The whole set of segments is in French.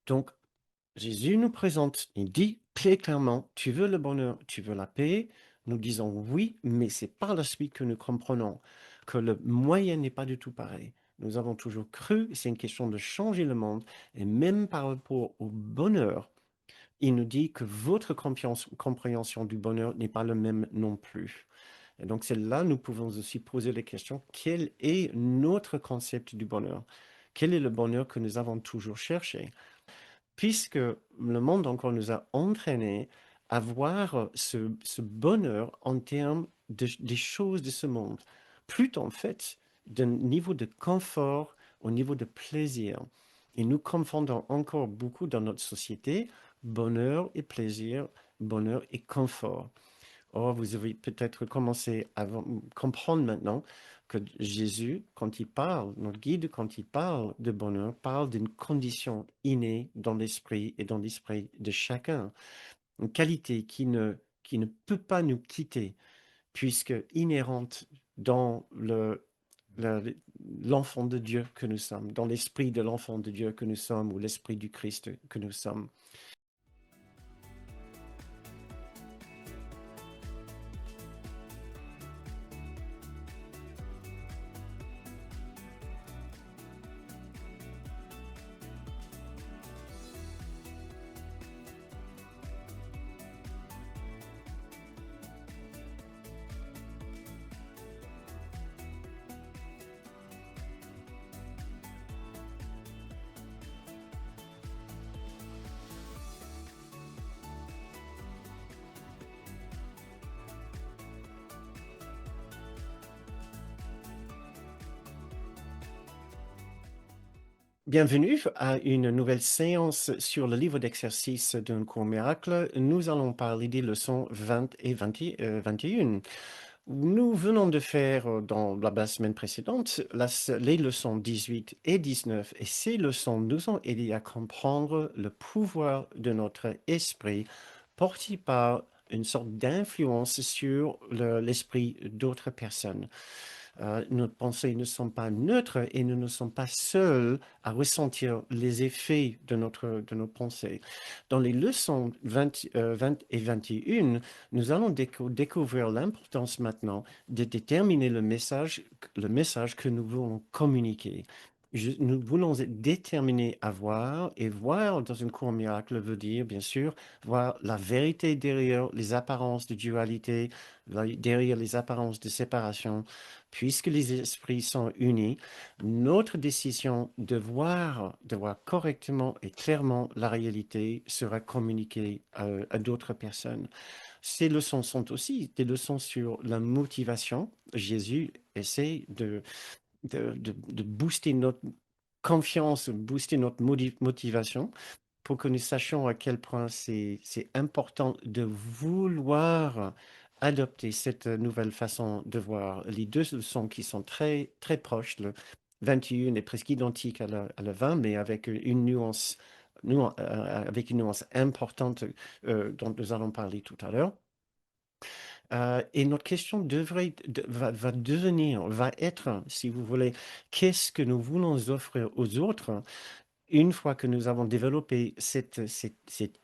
Donc, Jésus nous présente, il dit très clairement, tu veux le bonheur, tu veux la paix. Nous disons oui, mais c'est par la suite que nous comprenons que le moyen n'est pas du tout pareil. Nous avons toujours cru, c'est une question de changer le monde, et même par rapport au bonheur, il nous dit que votre compréhension du bonheur n'est pas le même non plus. Et donc, c'est là nous pouvons aussi poser les questions, quel est notre concept du bonheur? Quel est le bonheur que nous avons toujours cherché? Puisque le monde encore nous a entraînés à voir ce bonheur en termes des choses de ce monde, plutôt en fait d'un niveau de confort au niveau de plaisir. Et nous confondons encore beaucoup dans notre société bonheur et plaisir, bonheur et confort. Or, vous avez peut-être commencé à comprendre maintenant que Jésus, quand il parle, notre guide, quand il parle de bonheur, parle d'une condition innée dans l'esprit et dans l'esprit de chacun, une qualité qui ne peut pas nous quitter, puisque inhérente dans l'enfant de Dieu que nous sommes, dans l'esprit de l'enfant de Dieu que nous sommes, ou l'esprit du Christ que nous sommes. Bienvenue à une nouvelle séance sur le livre d'exercice d'un cours miracle. Nous allons parler des leçons 20 et 21. Nous venons de faire dans la semaine précédente les leçons 18 et 19 et ces leçons nous ont aidé à comprendre le pouvoir de notre esprit porté par une sorte d'influence sur l'esprit d'autres personnes. Nos pensées ne sont pas neutres et nous ne sommes pas seuls à ressentir les effets de nos pensées. Dans les leçons 20 et 21, nous allons découvrir l'importance maintenant de déterminer le message que nous voulons communiquer. Nous voulons être déterminés à voir, et voir dans un cours miracle veut dire, bien sûr, voir la vérité derrière les apparences de dualité, derrière les apparences de séparation. Puisque les esprits sont unis, notre décision de voir correctement et clairement la réalité sera communiquée à d'autres personnes. Ces leçons sont aussi des leçons sur la motivation. Jésus essaie de booster notre confiance, booster notre motivation pour que nous sachions à quel point c'est important de vouloir adopter cette nouvelle façon de voir. Les deux leçons qui sont très, très proches, le 21 est presque identique à la 20, mais avec une nuance, avec une nuance importante dont nous allons parler tout à l'heure. Et notre question va devenir, va être, si vous voulez, qu'est-ce que nous voulons offrir aux autres une fois que nous avons développé cette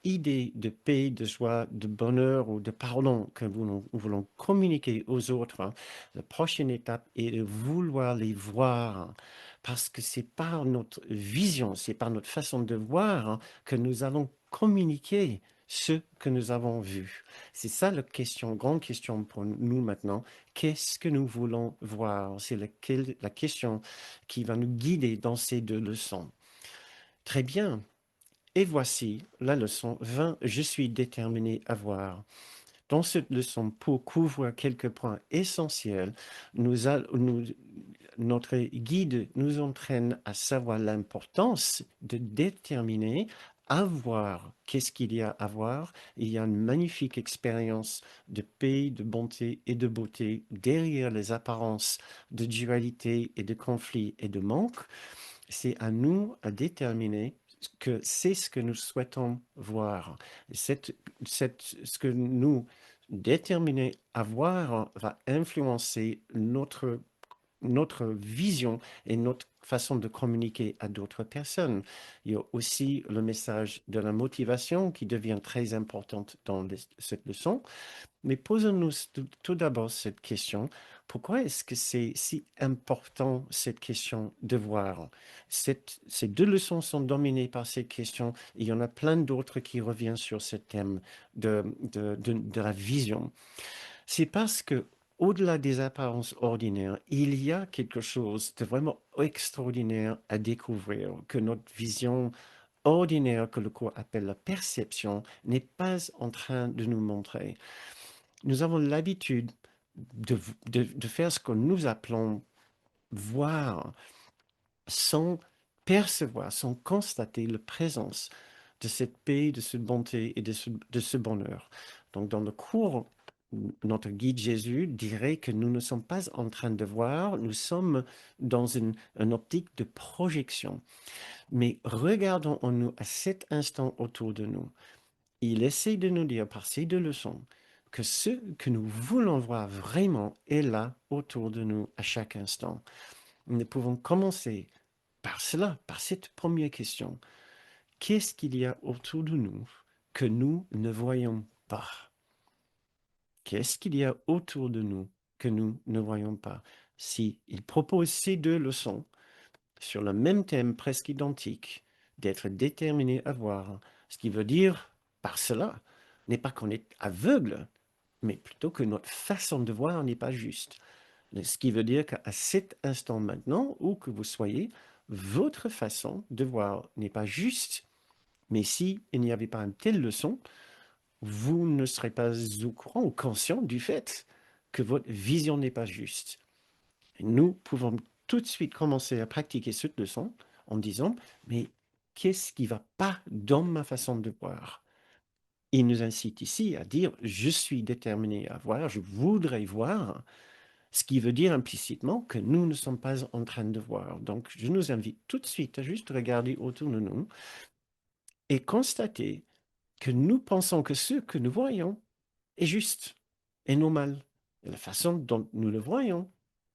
idée de paix, de joie, de bonheur ou de pardon que nous voulons communiquer aux autres, hein, la prochaine étape est de vouloir les voir. Parce que c'est par notre vision, c'est par notre façon de voir hein, que nous allons communiquer ce que nous avons vu. C'est ça la question, grande question pour nous maintenant. Qu'est-ce que nous voulons voir? C'est la question qui va nous guider dans ces deux leçons. Très bien. Et voici la leçon 20. Je suis déterminé à voir. Dans cette leçon, pour couvrir quelques points essentiels, notre guide nous entraîne à savoir l'importance de déterminer à voir. Qu'est-ce qu'il y a à voir? Il y a une magnifique expérience de paix, de bonté et de beauté derrière les apparences de dualité et de conflit et de manque. C'est à nous à déterminer que c'est ce que nous souhaitons voir. Ce que nous déterminons à voir va influencer notre vision et notre façon de communiquer à d'autres personnes. Il y a aussi le message de la motivation qui devient très importante dans cette leçon. Mais posons-nous tout d'abord cette question. Pourquoi est-ce que c'est si important, cette question de voir? Ces deux leçons sont dominées par cette question. Il y en a plein d'autres qui reviennent sur ce thème de la vision. C'est parce que, au-delà des apparences ordinaires, il y a quelque chose de vraiment extraordinaire à découvrir, que notre vision ordinaire, que le cours appelle la perception, n'est pas en train de nous montrer. Nous avons l'habitude de faire ce que nous appelons voir, sans percevoir, sans constater la présence de cette paix, de cette bonté et de ce bonheur. Donc, dans le cours, notre guide Jésus dirait que nous ne sommes pas en train de voir, nous sommes dans une optique de projection. Mais regardons en nous à cet instant autour de nous. Il essaie de nous dire par ces deux leçons que ce que nous voulons voir vraiment est là autour de nous à chaque instant. Nous pouvons commencer par cela, par cette première question. Qu'est-ce qu'il y a autour de nous que nous ne voyons pas? Qu'est-ce qu'il y a autour de nous que nous ne voyons pas? Si il propose ces deux leçons sur le même thème presque identique, d'être déterminé à voir, ce qui veut dire par cela n'est pas qu'on est aveugle, mais plutôt que notre façon de voir n'est pas juste. Ce qui veut dire qu'à cet instant maintenant, où que vous soyez, votre façon de voir n'est pas juste. Mais si il n'y avait pas une telle leçon, vous ne serez pas au courant ou conscient du fait que votre vision n'est pas juste. Et nous pouvons tout de suite commencer à pratiquer cette leçon en disant, mais qu'est-ce qui ne va pas dans ma façon de voir? Il nous incite ici à dire, je suis déterminé à voir, je voudrais voir, ce qui veut dire implicitement que nous ne sommes pas en train de voir. Donc, je nous invite tout de suite à juste regarder autour de nous et constater que nous pensons que ce que nous voyons est juste et normal. Et la façon dont nous le voyons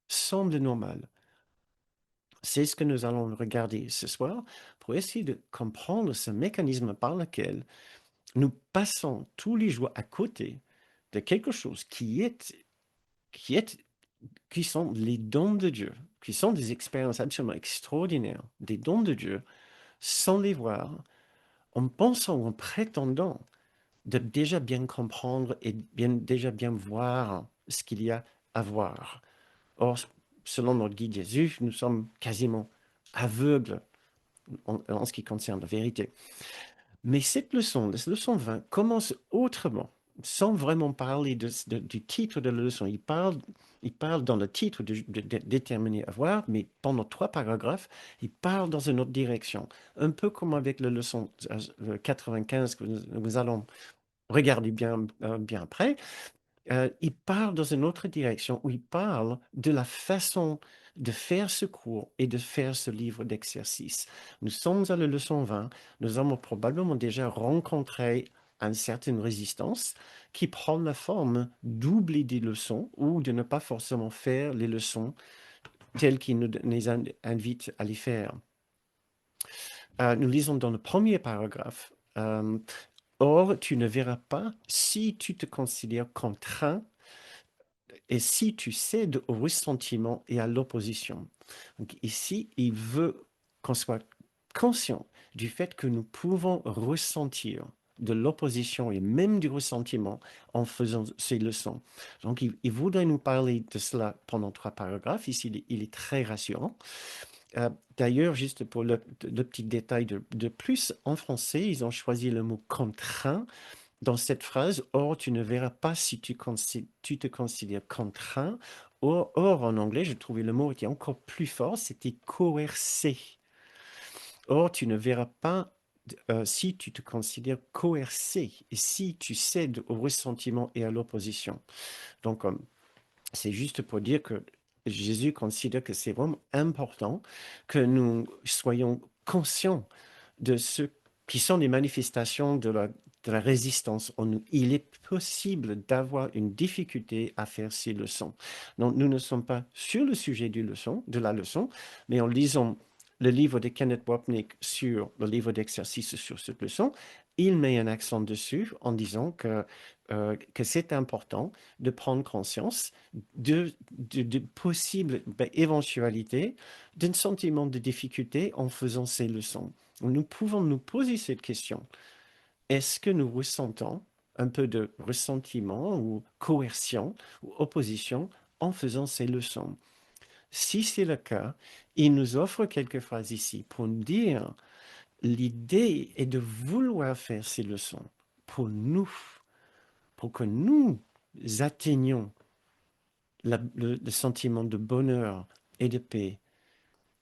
semble normale. C'est ce que nous allons regarder ce soir pour essayer de comprendre ce mécanisme par lequel nous passons tous les jours à côté de quelque chose qui est qui sont les dons de Dieu, qui sont des expériences absolument extraordinaires, des dons de Dieu, sans les voir, en pensant ou en prétendant de déjà bien comprendre et déjà bien voir ce qu'il y a à voir. Or, selon notre guide Jésus, nous sommes quasiment aveugles en ce qui concerne la vérité. Mais cette leçon 20, commence autrement, sans vraiment parler du titre de la leçon. Il parle dans le titre de déterminer à voir, mais pendant 3 paragraphes, il parle dans une autre direction. Un peu comme avec la leçon 95 que nous allons regarder bien après. Il parle dans une autre direction où il parle de la façon de faire ce cours et de faire ce livre d'exercices. Nous sommes à la leçon 20. Nous avons probablement déjà rencontré une certaine résistance qui prend la forme d'oublier des leçons ou de ne pas forcément faire les leçons telles qu'il nous les invite à les faire. Nous lisons dans le premier paragraphe. Or, tu ne verras pas si tu te considères contraint et si tu cèdes au ressentiment et à l'opposition. Donc ici, il veut qu'on soit conscient du fait que nous pouvons ressentir de l'opposition et même du ressentiment en faisant ces leçons. Donc, il voudrait nous parler de cela pendant 3 paragraphes. Ici, il est très rassurant. D'ailleurs, juste pour le petit détail de plus, en français, ils ont choisi le mot contraint dans cette phrase. Or, tu ne verras pas si tu te considères contraint. Or, en anglais, je trouvais le mot était encore plus fort, c'était coercé. Or, tu ne verras pas si tu te considères coercé et si tu cèdes au ressentiment et à l'opposition. Donc, c'est juste pour dire que Jésus considère que c'est vraiment important que nous soyons conscients de ce qui sont les manifestations de de la résistance en nous. Il est possible d'avoir une difficulté à faire ces leçons. Donc, nous ne sommes pas sur le sujet de la leçon, mais en lisant le livre de Kenneth Wapnick sur le livre d'exercice sur cette leçon, il met un accent dessus en disant que c'est important de prendre conscience de possibles éventualités d'un sentiment de difficulté en faisant ces leçons. Nous pouvons nous poser cette question. Est-ce que nous ressentons un peu de ressentiment ou coercion ou opposition en faisant ces leçons? Si c'est le cas, il nous offre quelques phrases ici pour nous dire l'idée est de vouloir faire ces leçons pour nous, pour que nous atteignions le sentiment de bonheur et de paix,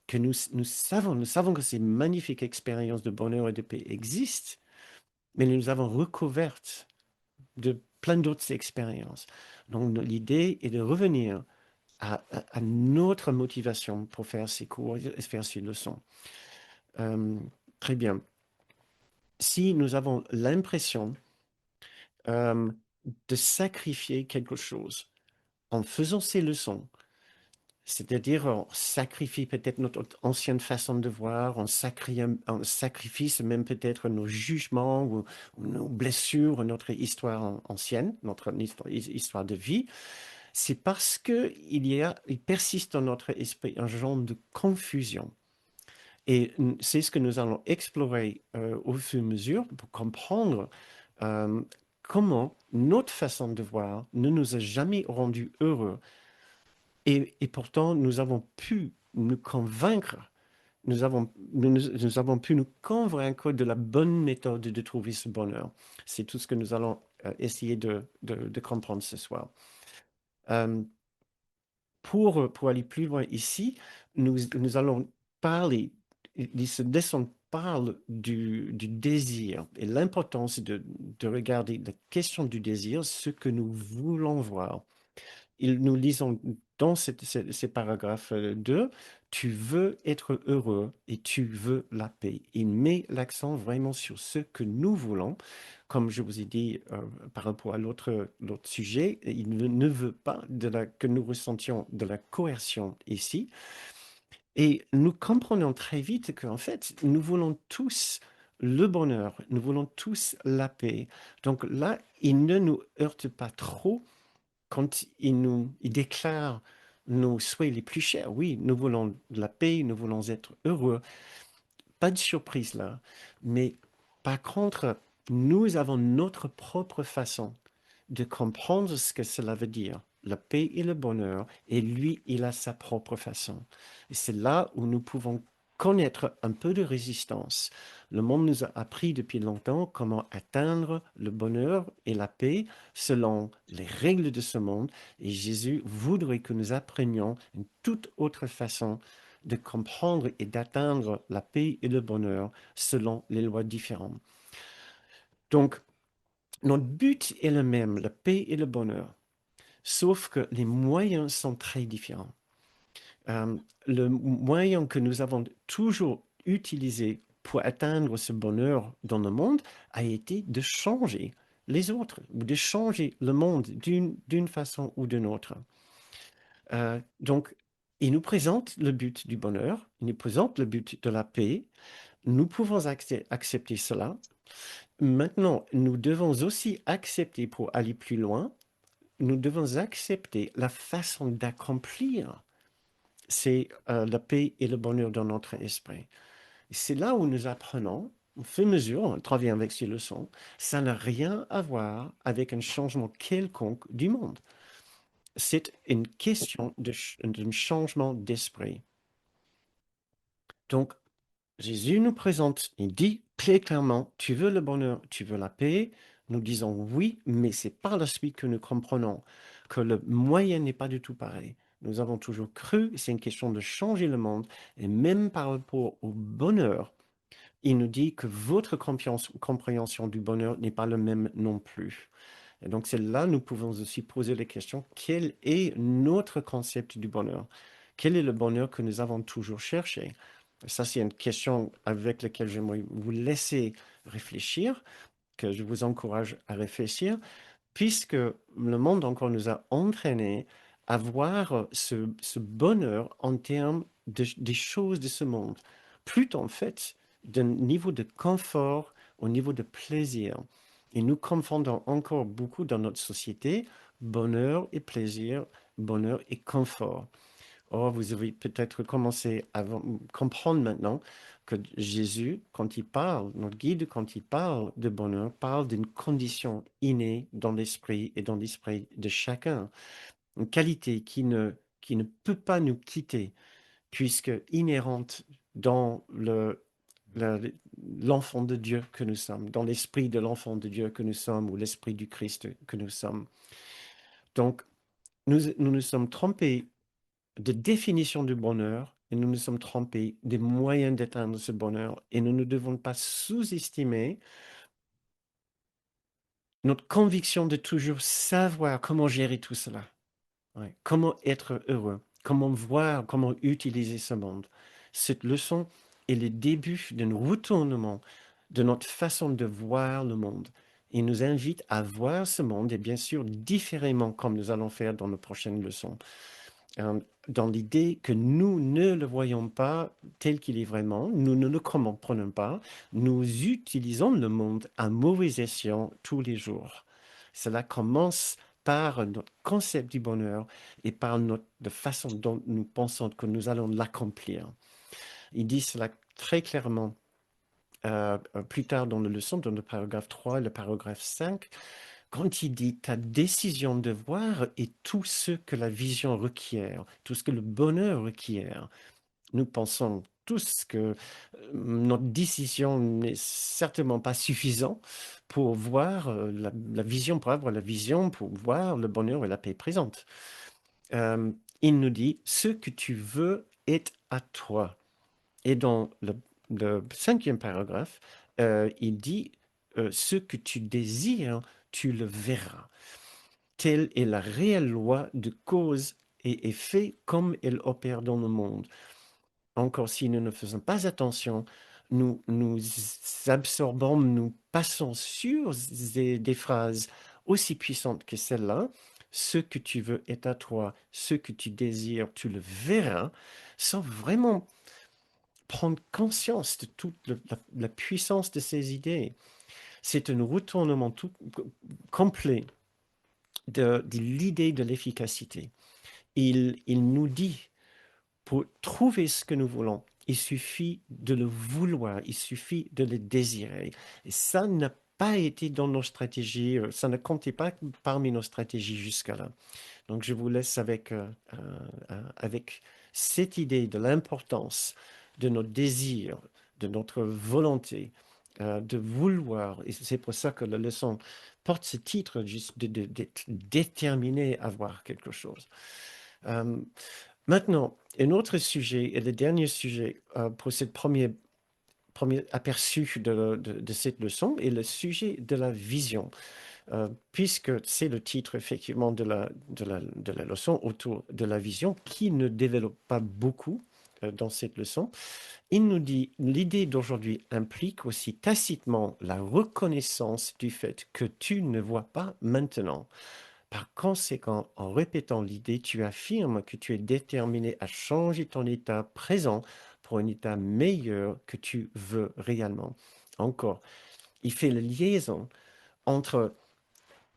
que nous savons que ces magnifiques expériences de bonheur et de paix existent, mais nous avons recouvertes de plein d'autres expériences. Donc l'idée est de revenir à notre motivation pour faire ces cours et faire ces leçons. Euh, Très bien. Si nous avons l'impression euh, de sacrifier quelque chose en faisant ces leçons, c'est-à-dire on sacrifie peut-être notre ancienne façon de voir, on sacrifie même peut-être nos jugements ou nos blessures, notre histoire ancienne, notre histoire de vie, c'est parce il persiste dans notre esprit un genre de confusion. Et c'est ce que nous allons explorer au fur et à mesure pour comprendre euh, comment notre façon de voir ne nous a jamais rendus heureux. Et pourtant, nous avons pu nous convaincre, nous avons pu nous convaincre de la bonne méthode de trouver ce bonheur. C'est tout ce que nous allons essayer de comprendre ce soir. Euh, pour aller plus loin ici, nous allons parler, ce dessin parle du désir et l'importance de regarder la question du désir, ce que nous voulons voir. Nous lisons dans ces paragraphes 2, tu veux être heureux et tu veux la paix. Il met l'accent vraiment sur ce que nous voulons. Comme je vous ai dit par rapport à l'autre sujet, il ne veut pas que nous ressentions de la coercion ici. Et nous comprenons très vite qu'en fait, nous voulons tous le bonheur, nous voulons tous la paix. Donc là, il ne nous heurte pas trop quand il déclare nos souhaits les plus chers. Oui, nous voulons de la paix, nous voulons être heureux. Pas de surprise là. Mais par contre, nous avons notre propre façon de comprendre ce que cela veut dire, la paix et le bonheur, et lui, il a sa propre façon. Et c'est là où nous pouvons connaître un peu de résistance. Le monde nous a appris depuis longtemps comment atteindre le bonheur et la paix selon les règles de ce monde, et Jésus voudrait que nous apprenions une toute autre façon de comprendre et d'atteindre la paix et le bonheur selon les lois différentes. Donc, notre but est le même, la paix et le bonheur, sauf que les moyens sont très différents. Le moyen que nous avons toujours utilisé pour atteindre ce bonheur dans le monde a été de changer les autres, ou de changer le monde d'une façon ou d'une autre. Donc, il nous présente le but du bonheur, il nous présente le but de la paix. Nous pouvons accepter cela. Maintenant, nous devons aussi accepter, pour aller plus loin, nous devons accepter la façon d'accomplir la paix et le bonheur dans notre esprit. C'est là où nous apprenons, au fur et à mesure, on travaille avec ces leçons, ça n'a rien à voir avec un changement quelconque du monde. C'est une question d'un changement d'esprit. Donc, Jésus nous présente, il dit très clairement, tu veux le bonheur, tu veux la paix. Nous disons oui, mais c'est par la suite que nous comprenons que le moyen n'est pas du tout pareil. Nous avons toujours cru, c'est une question de changer le monde, et même par rapport au bonheur, il nous dit que votre compréhension du bonheur n'est pas le même non plus. Et donc c'est là que nous pouvons aussi poser les questions, quel est notre concept du bonheur? Quel est le bonheur que nous avons toujours cherché? Ça, c'est une question avec laquelle j'aimerais vous laisser réfléchir. que je vous encourage à réfléchir, puisque le monde encore nous a entraînés à voir ce bonheur en termes des choses de ce monde, plutôt en fait d'un niveau de confort au niveau de plaisir. Et nous confondons encore beaucoup dans notre société bonheur et plaisir, bonheur et confort. Or, vous avez peut-être commencé à comprendre maintenant que Jésus, quand il parle, notre guide, quand il parle de bonheur, parle d'une condition innée dans l'esprit et dans l'esprit de chacun, une qualité qui ne peut pas nous quitter, puisque inhérente dans la- l'enfant de Dieu que nous sommes, dans l'esprit de l'enfant de Dieu que nous sommes, ou l'esprit du Christ que nous sommes. Donc, nous nous sommes trompés de définition du bonheur et nous nous sommes trompés des moyens d'atteindre ce bonheur et nous ne devons pas sous-estimer notre conviction de toujours savoir comment gérer tout cela. Ouais. Comment être heureux, comment voir, comment utiliser ce monde. Cette leçon est le début d'un retournement de notre façon de voir le monde. Il nous invite à voir ce monde, et bien sûr différemment, comme nous allons faire dans nos prochaines leçons. Dans l'idée que nous ne le voyons pas tel qu'il est vraiment, nous ne le comprenons pas, nous utilisons le monde à mauvais escient tous les jours. Cela commence par notre concept du bonheur et par la façon dont nous pensons que nous allons l'accomplir. Il dit cela très clairement plus tard dans la leçon, dans le paragraphe 3 et le paragraphe 5, quand il dit ta décision de voir est tout ce que la vision requiert, tout ce que le bonheur requiert. Nous pensons tous que notre décision n'est certainement pas suffisante pour voir la vision, pour avoir la vision, pour voir le bonheur et la paix présente. Euh, il nous dit, ce que tu veux est à toi. Et dans le cinquième paragraphe, il dit, ce que tu désires, tu le verras. Telle est la réelle loi de cause et effet comme elle opère dans le monde. Encore si nous ne faisons pas attention, nous absorbons, nous passons sur des phrases aussi puissantes que celle-là. Ce que tu veux est à toi, ce que tu désires, tu le verras, sans vraiment prendre conscience de toute la puissance de ces idées. C'est un retournement tout complet de l'idée de l'efficacité. Il nous dit, pour trouver ce que nous voulons, il suffit de le vouloir, il suffit de le désirer. Et ça n'a pas été dans nos stratégies, ça ne comptait pas parmi nos stratégies jusqu'à là. Donc je vous laisse avec cette idée de l'importance de notre désir, de notre volonté, de vouloir. Et c'est pour ça que la leçon porte ce titre, juste d'être déterminé à voir quelque chose. Euh, Maintenant, un autre sujet, et le dernier sujet pour ce premier aperçu de cette leçon, est le sujet de la vision. Puisque c'est le titre effectivement de la leçon autour de la vision, qui ne développe pas beaucoup dans cette leçon, il nous dit, l'idée d'aujourd'hui implique aussi tacitement la reconnaissance du fait que tu ne vois pas maintenant. Par conséquent, en répétant l'idée, tu affirmes que tu es déterminé à changer ton état présent pour un état meilleur que tu veux réellement. Encore, il fait la liaison entre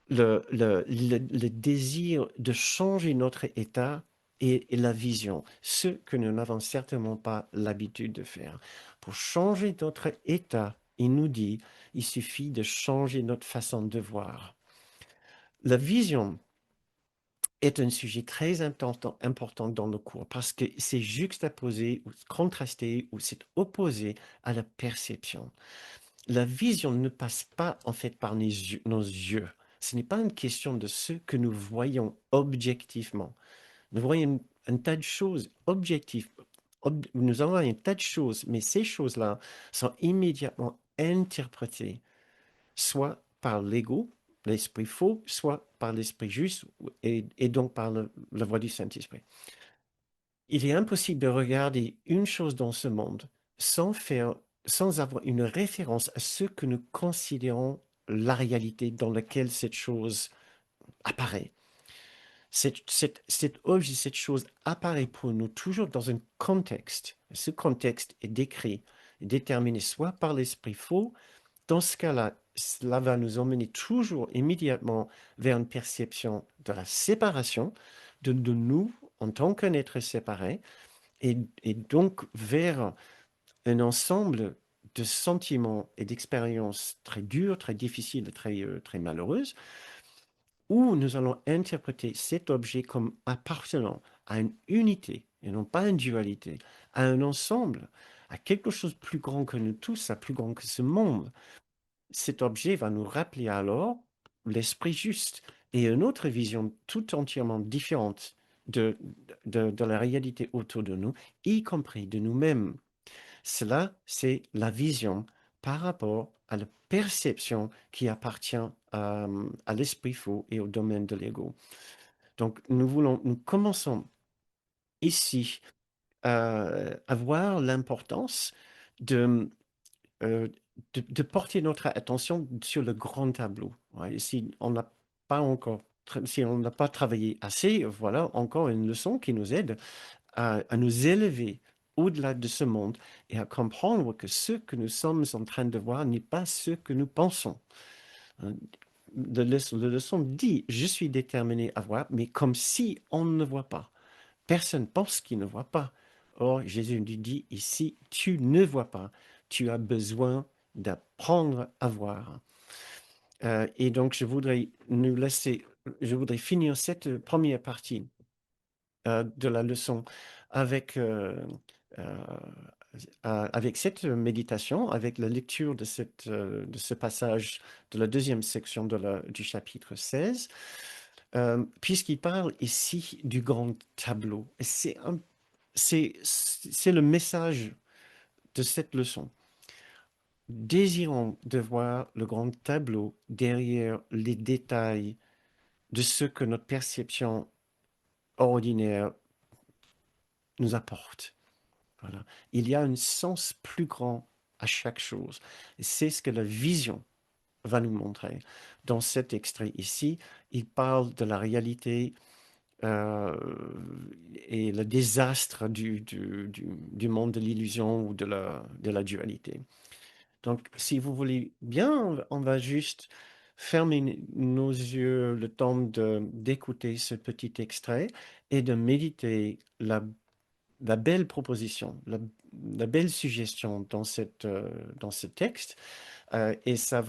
le désir de changer notre état et la vision, ce que nous n'avons certainement pas l'habitude de faire. Pour changer notre état, il nous dit, il suffit de changer notre façon de voir. La vision est un sujet très important dans le cours parce que c'est juxtaposé ou contrasté ou c'est opposé à la perception. La vision ne passe pas en fait par nos yeux. Ce n'est pas une question de ce que nous voyons objectivement. Nous voyons un tas de choses objectives. Nous avons un tas de choses, mais ces choses-là sont immédiatement interprétées soit par l'ego, l'esprit faux, soit par l'esprit juste et donc par la voix du Saint-Esprit. Il est impossible de regarder une chose dans ce monde sans avoir une référence à ce que nous considérons la réalité dans laquelle cette chose apparaît. Cet objet, cette chose apparaît pour nous toujours dans un contexte. Ce contexte est décrit, déterminé soit par l'esprit faux. Dans ce cas-là, cela va nous emmener toujours immédiatement vers une perception de la séparation de nous en tant qu'un être séparé et donc vers un ensemble de sentiments et d'expériences très dures, très difficiles, très malheureuses, où nous allons interpréter cet objet comme appartenant à une unité, et non pas à une dualité, à un ensemble, à quelque chose de plus grand que nous tous, à plus grand que ce monde. Cet objet va nous rappeler alors l'esprit juste et une autre vision tout entièrement différente de la réalité autour de nous, y compris de nous-mêmes. Cela, c'est la vision par rapport à la perception qui appartient à l'esprit faux et au domaine de l'ego. Donc, nous commençons ici à voir l'importance de, euh, de porter notre attention sur le grand tableau. Ouais, si on n'a pas encore, si on n'a pas travaillé assez, voilà encore une leçon qui nous aide à nous élever au-delà de ce monde et à comprendre que ce que nous sommes en train de voir n'est pas ce que nous pensons. Hein. La leçon dit, je suis déterminé à voir, mais comme si on ne voit pas. Personne pense qu'il ne voit pas. Or, Jésus nous dit ici, tu ne vois pas, tu as besoin d'apprendre à voir. Et donc, je voudrais finir cette première partie de la leçon avec, euh, avec cette méditation, avec la lecture de ce passage de la deuxième section du chapitre 16, puisqu'il parle ici du grand tableau. C'est le message de cette leçon. Désirons de voir le grand tableau derrière les détails de ce que notre perception ordinaire nous apporte. Voilà. Il y a un sens plus grand à chaque chose. C'est ce que la vision va nous montrer. Dans cet extrait ici, il parle de la réalité euh, et le désastre du monde de l'illusion ou de la dualité. Donc, si vous voulez bien, on va juste fermer nos yeux le temps d'écouter ce petit extrait et de méditer la belle proposition, la belle suggestion dans ce texte. Et ça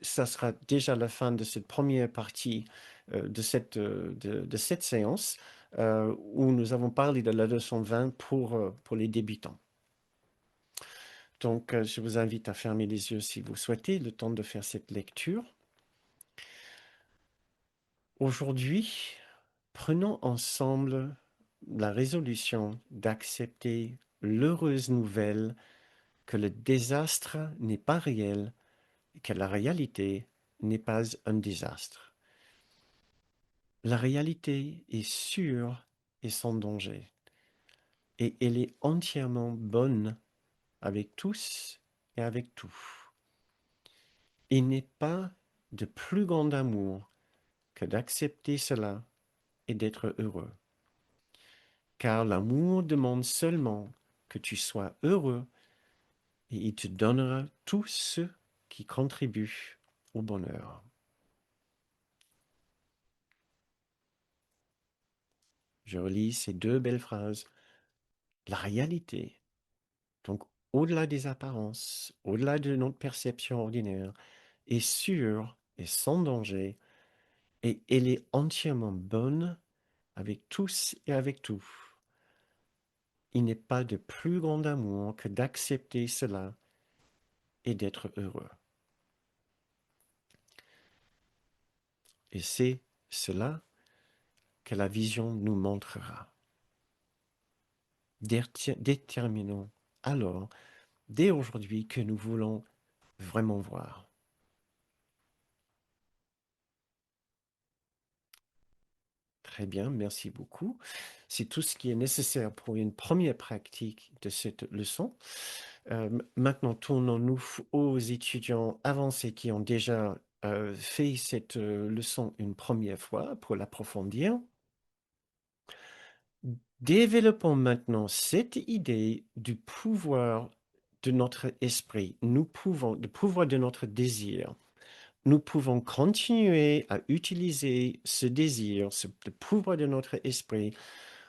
sera déjà la fin de cette première partie de cette séance où nous avons parlé de la leçon 20 pour les débutants. Donc, je vous invite à fermer les yeux si vous souhaitez, le temps de faire cette lecture. Aujourd'hui, prenons ensemble la résolution d'accepter l'heureuse nouvelle que le désastre n'est pas réel et que la réalité n'est pas un désastre. La réalité est sûre et sans danger, et elle est entièrement bonne avec tous et avec tout. Il n'est pas de plus grand amour que d'accepter cela et d'être heureux. Car l'amour demande seulement que tu sois heureux et il te donnera tout ce qui contribue au bonheur. Je relis ces deux belles phrases. La réalité, donc au-delà des apparences, au-delà de notre perception ordinaire, est sûre et sans danger, et elle est entièrement bonne avec tous et avec tout. Il n'est pas de plus grand amour que d'accepter cela et d'être heureux. Et c'est cela que la vision nous montrera. Déterminons alors, dès aujourd'hui, que nous voulons vraiment voir. Très Très bien, merci beaucoup. C'est tout ce qui est nécessaire pour une première pratique de cette leçon. Maintenant, tournons-nous aux étudiants avancés qui ont déjà fait cette leçon une première fois pour l'approfondir. Développons maintenant cette idée du pouvoir de notre esprit. Le pouvoir de notre désir. Nous pouvons continuer à utiliser ce désir, le pouvoir de notre esprit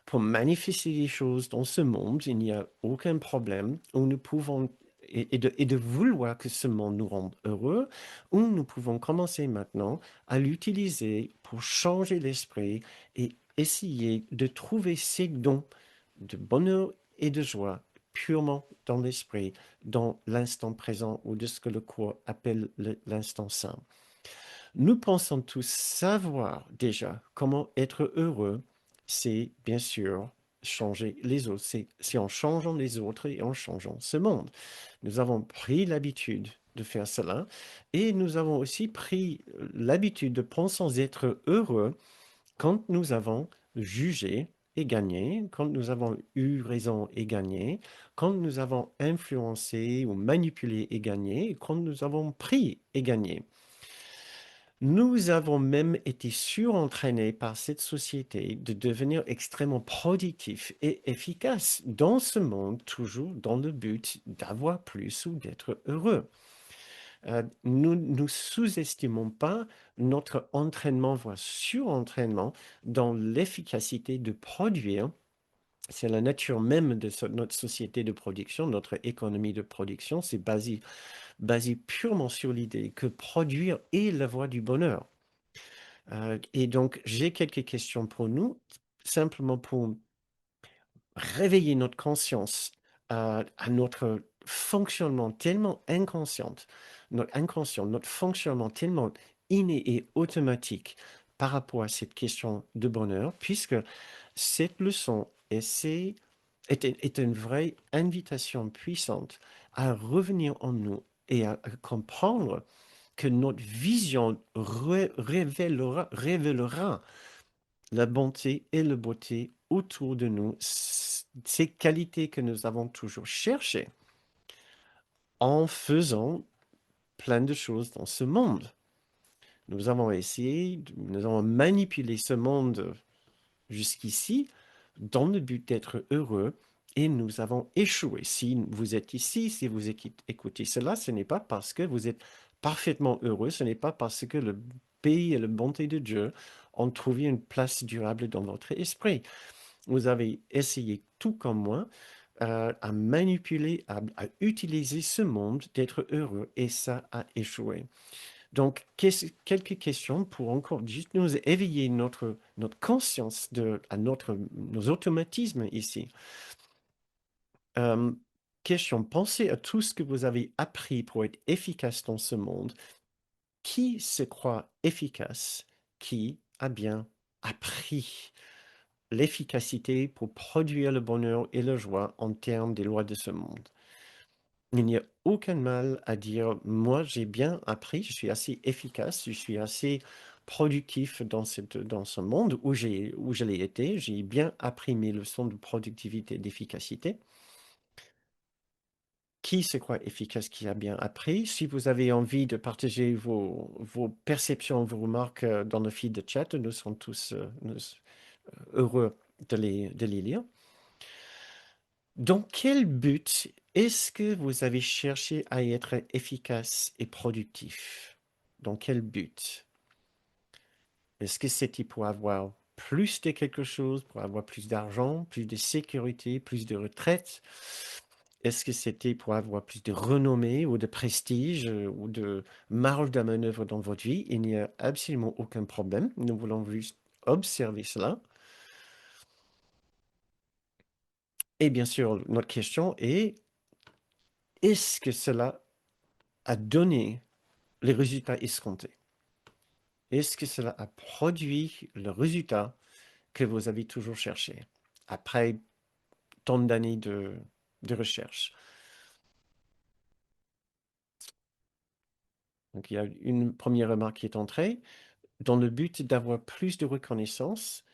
pour manifester des choses dans ce monde. Il n'y a aucun problème où nous pouvons, et de vouloir que ce monde nous rende heureux, où nous pouvons commencer maintenant à l'utiliser pour changer l'esprit et essayer de trouver ces dons de bonheur et de joie purement dans l'esprit, dans l'instant présent ou de ce que le cours appelle l'instant saint. Nous pensons tous savoir déjà comment être heureux, c'est bien sûr changer les autres. C'est en changeant les autres et en changeant ce monde. Nous avons pris l'habitude de faire cela et nous avons aussi pris l'habitude de penser être heureux quand nous avons jugé et gagné, quand nous avons eu raison et gagné, quand nous avons influencé ou manipulé et gagné, quand nous avons pris et gagné. Nous avons même été surentraînés par cette société de devenir extrêmement productifs et efficaces dans ce monde, toujours dans le but d'avoir plus ou d'être heureux. Nous ne sous-estimons pas notre entraînement, voire surentraînement, dans l'efficacité de produire. C'est la nature même de notre société de production, notre économie de production, c'est basé purement sur l'idée que produire est la voie du bonheur. Et donc, j'ai quelques questions pour nous, simplement pour réveiller notre conscience à notre fonctionnement tellement inconscient, notre fonctionnement tellement inné et automatique par rapport à cette question de bonheur, puisque cette leçon est une vraie invitation puissante à revenir en nous et à comprendre que notre vision révélera la bonté et la beauté autour de nous, ces qualités que nous avons toujours cherchées en faisant plein de choses dans ce monde. Nous avons essayé, nous avons manipulé ce monde jusqu'ici dans le but d'être heureux et nous avons échoué. Si vous êtes ici, si vous écoutez cela, ce n'est pas parce que vous êtes parfaitement heureux, ce n'est pas parce que le pays et la bonté de Dieu ont trouvé une place durable dans votre esprit. Vous avez essayé, tout comme moi, à manipuler, à utiliser ce monde d'être heureux et ça a échoué. Donc, quelques questions pour encore juste nous éveiller notre conscience à nos automatismes ici. Euh, Question, pensez à tout ce que vous avez appris pour être efficace dans ce monde. Qui se croit efficace? Qui a bien appris l'efficacité pour produire le bonheur et la joie en termes des lois de ce monde? Il n'y a aucun mal à dire, moi j'ai bien appris, je suis assez efficace, je suis assez productif dans ce monde où je l'ai été, j'ai bien appris mes leçons de productivité et d'efficacité. Qui se croit efficace, qui a bien appris? Si vous avez envie de partager vos perceptions, vos remarques dans le feed de chat, nous sommes tous heureux de les lire. Dans quel but est-ce que vous avez cherché à être efficace et productif? Dans quel but? Est-ce que c'était pour avoir plus de quelque chose, pour avoir plus d'argent, plus de sécurité, plus de retraite? Est-ce que c'était pour avoir plus de renommée ou de prestige ou de marge de manœuvre dans votre vie? Il n'y a absolument aucun problème. Nous voulons juste observer cela. Et bien sûr, notre question est, est-ce que cela a donné les résultats escomptés? Est-ce que cela a produit le résultat que vous avez toujours cherché après tant d'années de recherche? Donc, il y a une première remarque qui est entrée. Dans le but d'avoir plus de reconnaissance,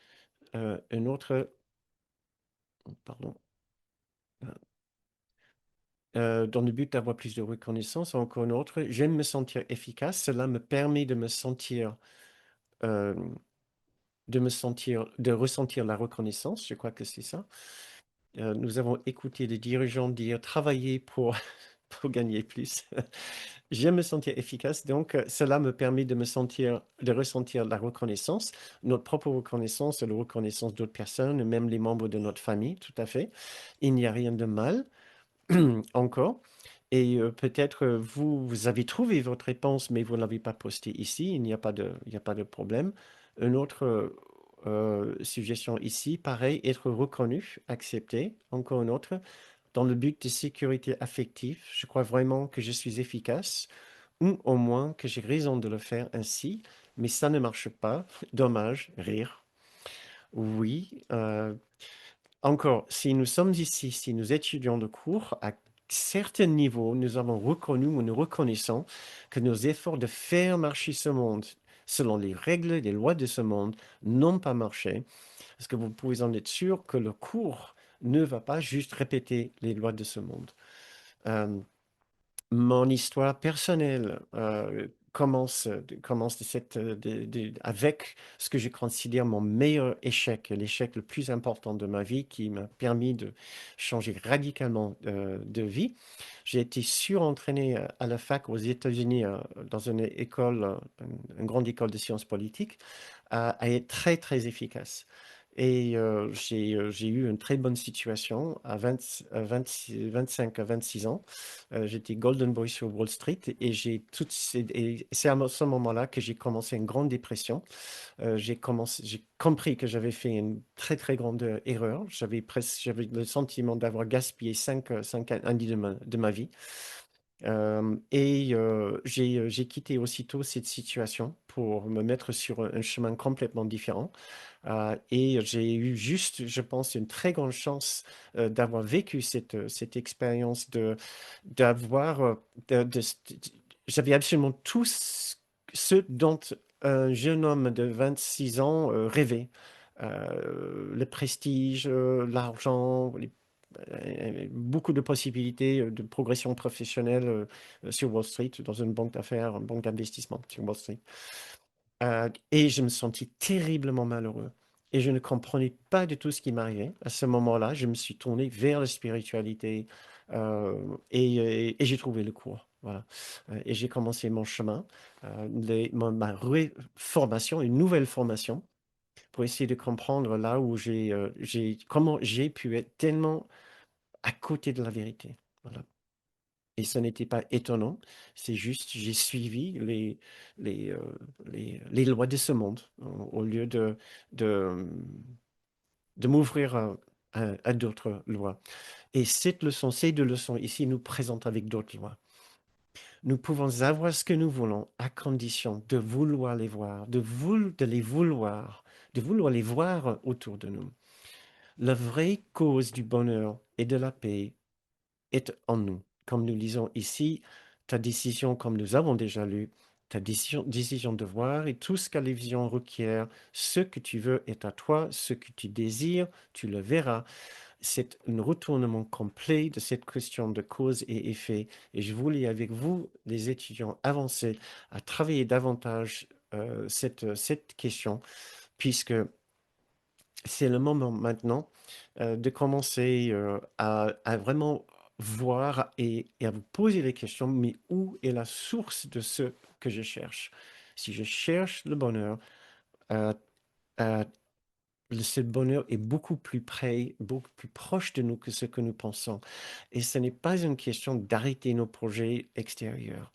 un autre, pardon, dans le but d'avoir plus de reconnaissance, encore un autre, j'aime me sentir efficace. Cela me permet euh, de ressentir la reconnaissance. Je crois que c'est ça. Nous avons écouté les dirigeants dire travailler pour, pour gagner plus. J'aime me sentir efficace, donc cela me permet de ressentir la reconnaissance, notre propre reconnaissance et la reconnaissance d'autres personnes, même les membres de notre famille, tout à fait. Il n'y a rien de mal encore. Et peut-être vous avez trouvé votre réponse, mais vous ne l'avez pas postée ici. Il n'y a pas de problème. Une autre suggestion ici, pareil, être reconnu, accepté. Encore une autre. Dans le but de sécurité affective, je crois vraiment que je suis efficace, ou au moins que j'ai raison de le faire ainsi, mais ça ne marche pas. Dommage, rire. Oui, encore, si nous sommes ici, si nous étudions de cours, à certains niveaux, nous avons reconnu ou nous reconnaissons que nos efforts de faire marcher ce monde selon les règles et les lois de ce monde n'ont pas marché. Parce que vous pouvez en être sûr que le cours ne va pas juste répéter les lois de ce monde. Euh, Mon histoire personnelle commence avec ce que je considère mon meilleur échec, l'échec le plus important de ma vie qui m'a permis de changer radicalement de vie. J'ai été surentraîné à la fac aux États-Unis dans une école, une grande école de sciences politiques, à être très, très efficace. Et j'ai eu une très bonne situation à 25 à 26 ans. J'étais Golden Boy sur Wall Street et et c'est à ce moment-là que j'ai commencé une grande dépression. J'ai compris que j'avais fait une très très grande erreur. J'avais le sentiment d'avoir gaspillé 5 années de ma vie. J'ai quitté aussitôt cette situation pour me mettre sur un chemin complètement différent. Et j'ai eu juste, je pense, une très grande chance d'avoir vécu cette expérience d'avoir, j'avais absolument tout ce dont un jeune homme de 26 ans rêvait. Le prestige, l'argent, beaucoup de possibilités de progression professionnelle sur Wall Street, dans une banque d'affaires, une banque d'investissement sur Wall Street. Et je me sentis terriblement malheureux. Et je ne comprenais pas du tout ce qui m'arrivait. À ce moment-là, je me suis tourné vers la spiritualité et j'ai trouvé le cours. Voilà. Et j'ai commencé mon chemin, ma formation, une nouvelle formation, pour essayer de comprendre là où comment j'ai pu être tellement à côté de la vérité. Voilà. Et ce n'était pas étonnant, c'est juste j'ai suivi les, euh, les lois de ce monde au lieu de, de m'ouvrir à d'autres lois. Et ces deux leçons ici nous présentent avec d'autres lois. Nous pouvons avoir ce que nous voulons à condition de vouloir les voir, de vouloir les voir autour de nous. La vraie cause du bonheur et de la paix est en nous. Comme nous lisons ici, ta décision, comme nous avons déjà lu, ta décision de voir et tout ce que la vision requiert, ce que tu veux est à toi, ce que tu désires, tu le verras. C'est un retournement complet de cette question de cause et effet. Et je voulais avec vous, les étudiants avancés, à travailler davantage cette question, puisque c'est le moment maintenant de commencer à vraiment voir et à vous poser les questions, mais où est la source de ce que je cherche? Si je cherche le bonheur, euh, euh, ce bonheur est beaucoup plus près, beaucoup plus proche de nous que ce que nous pensons. Et ce n'est pas une question d'arrêter nos projets extérieurs.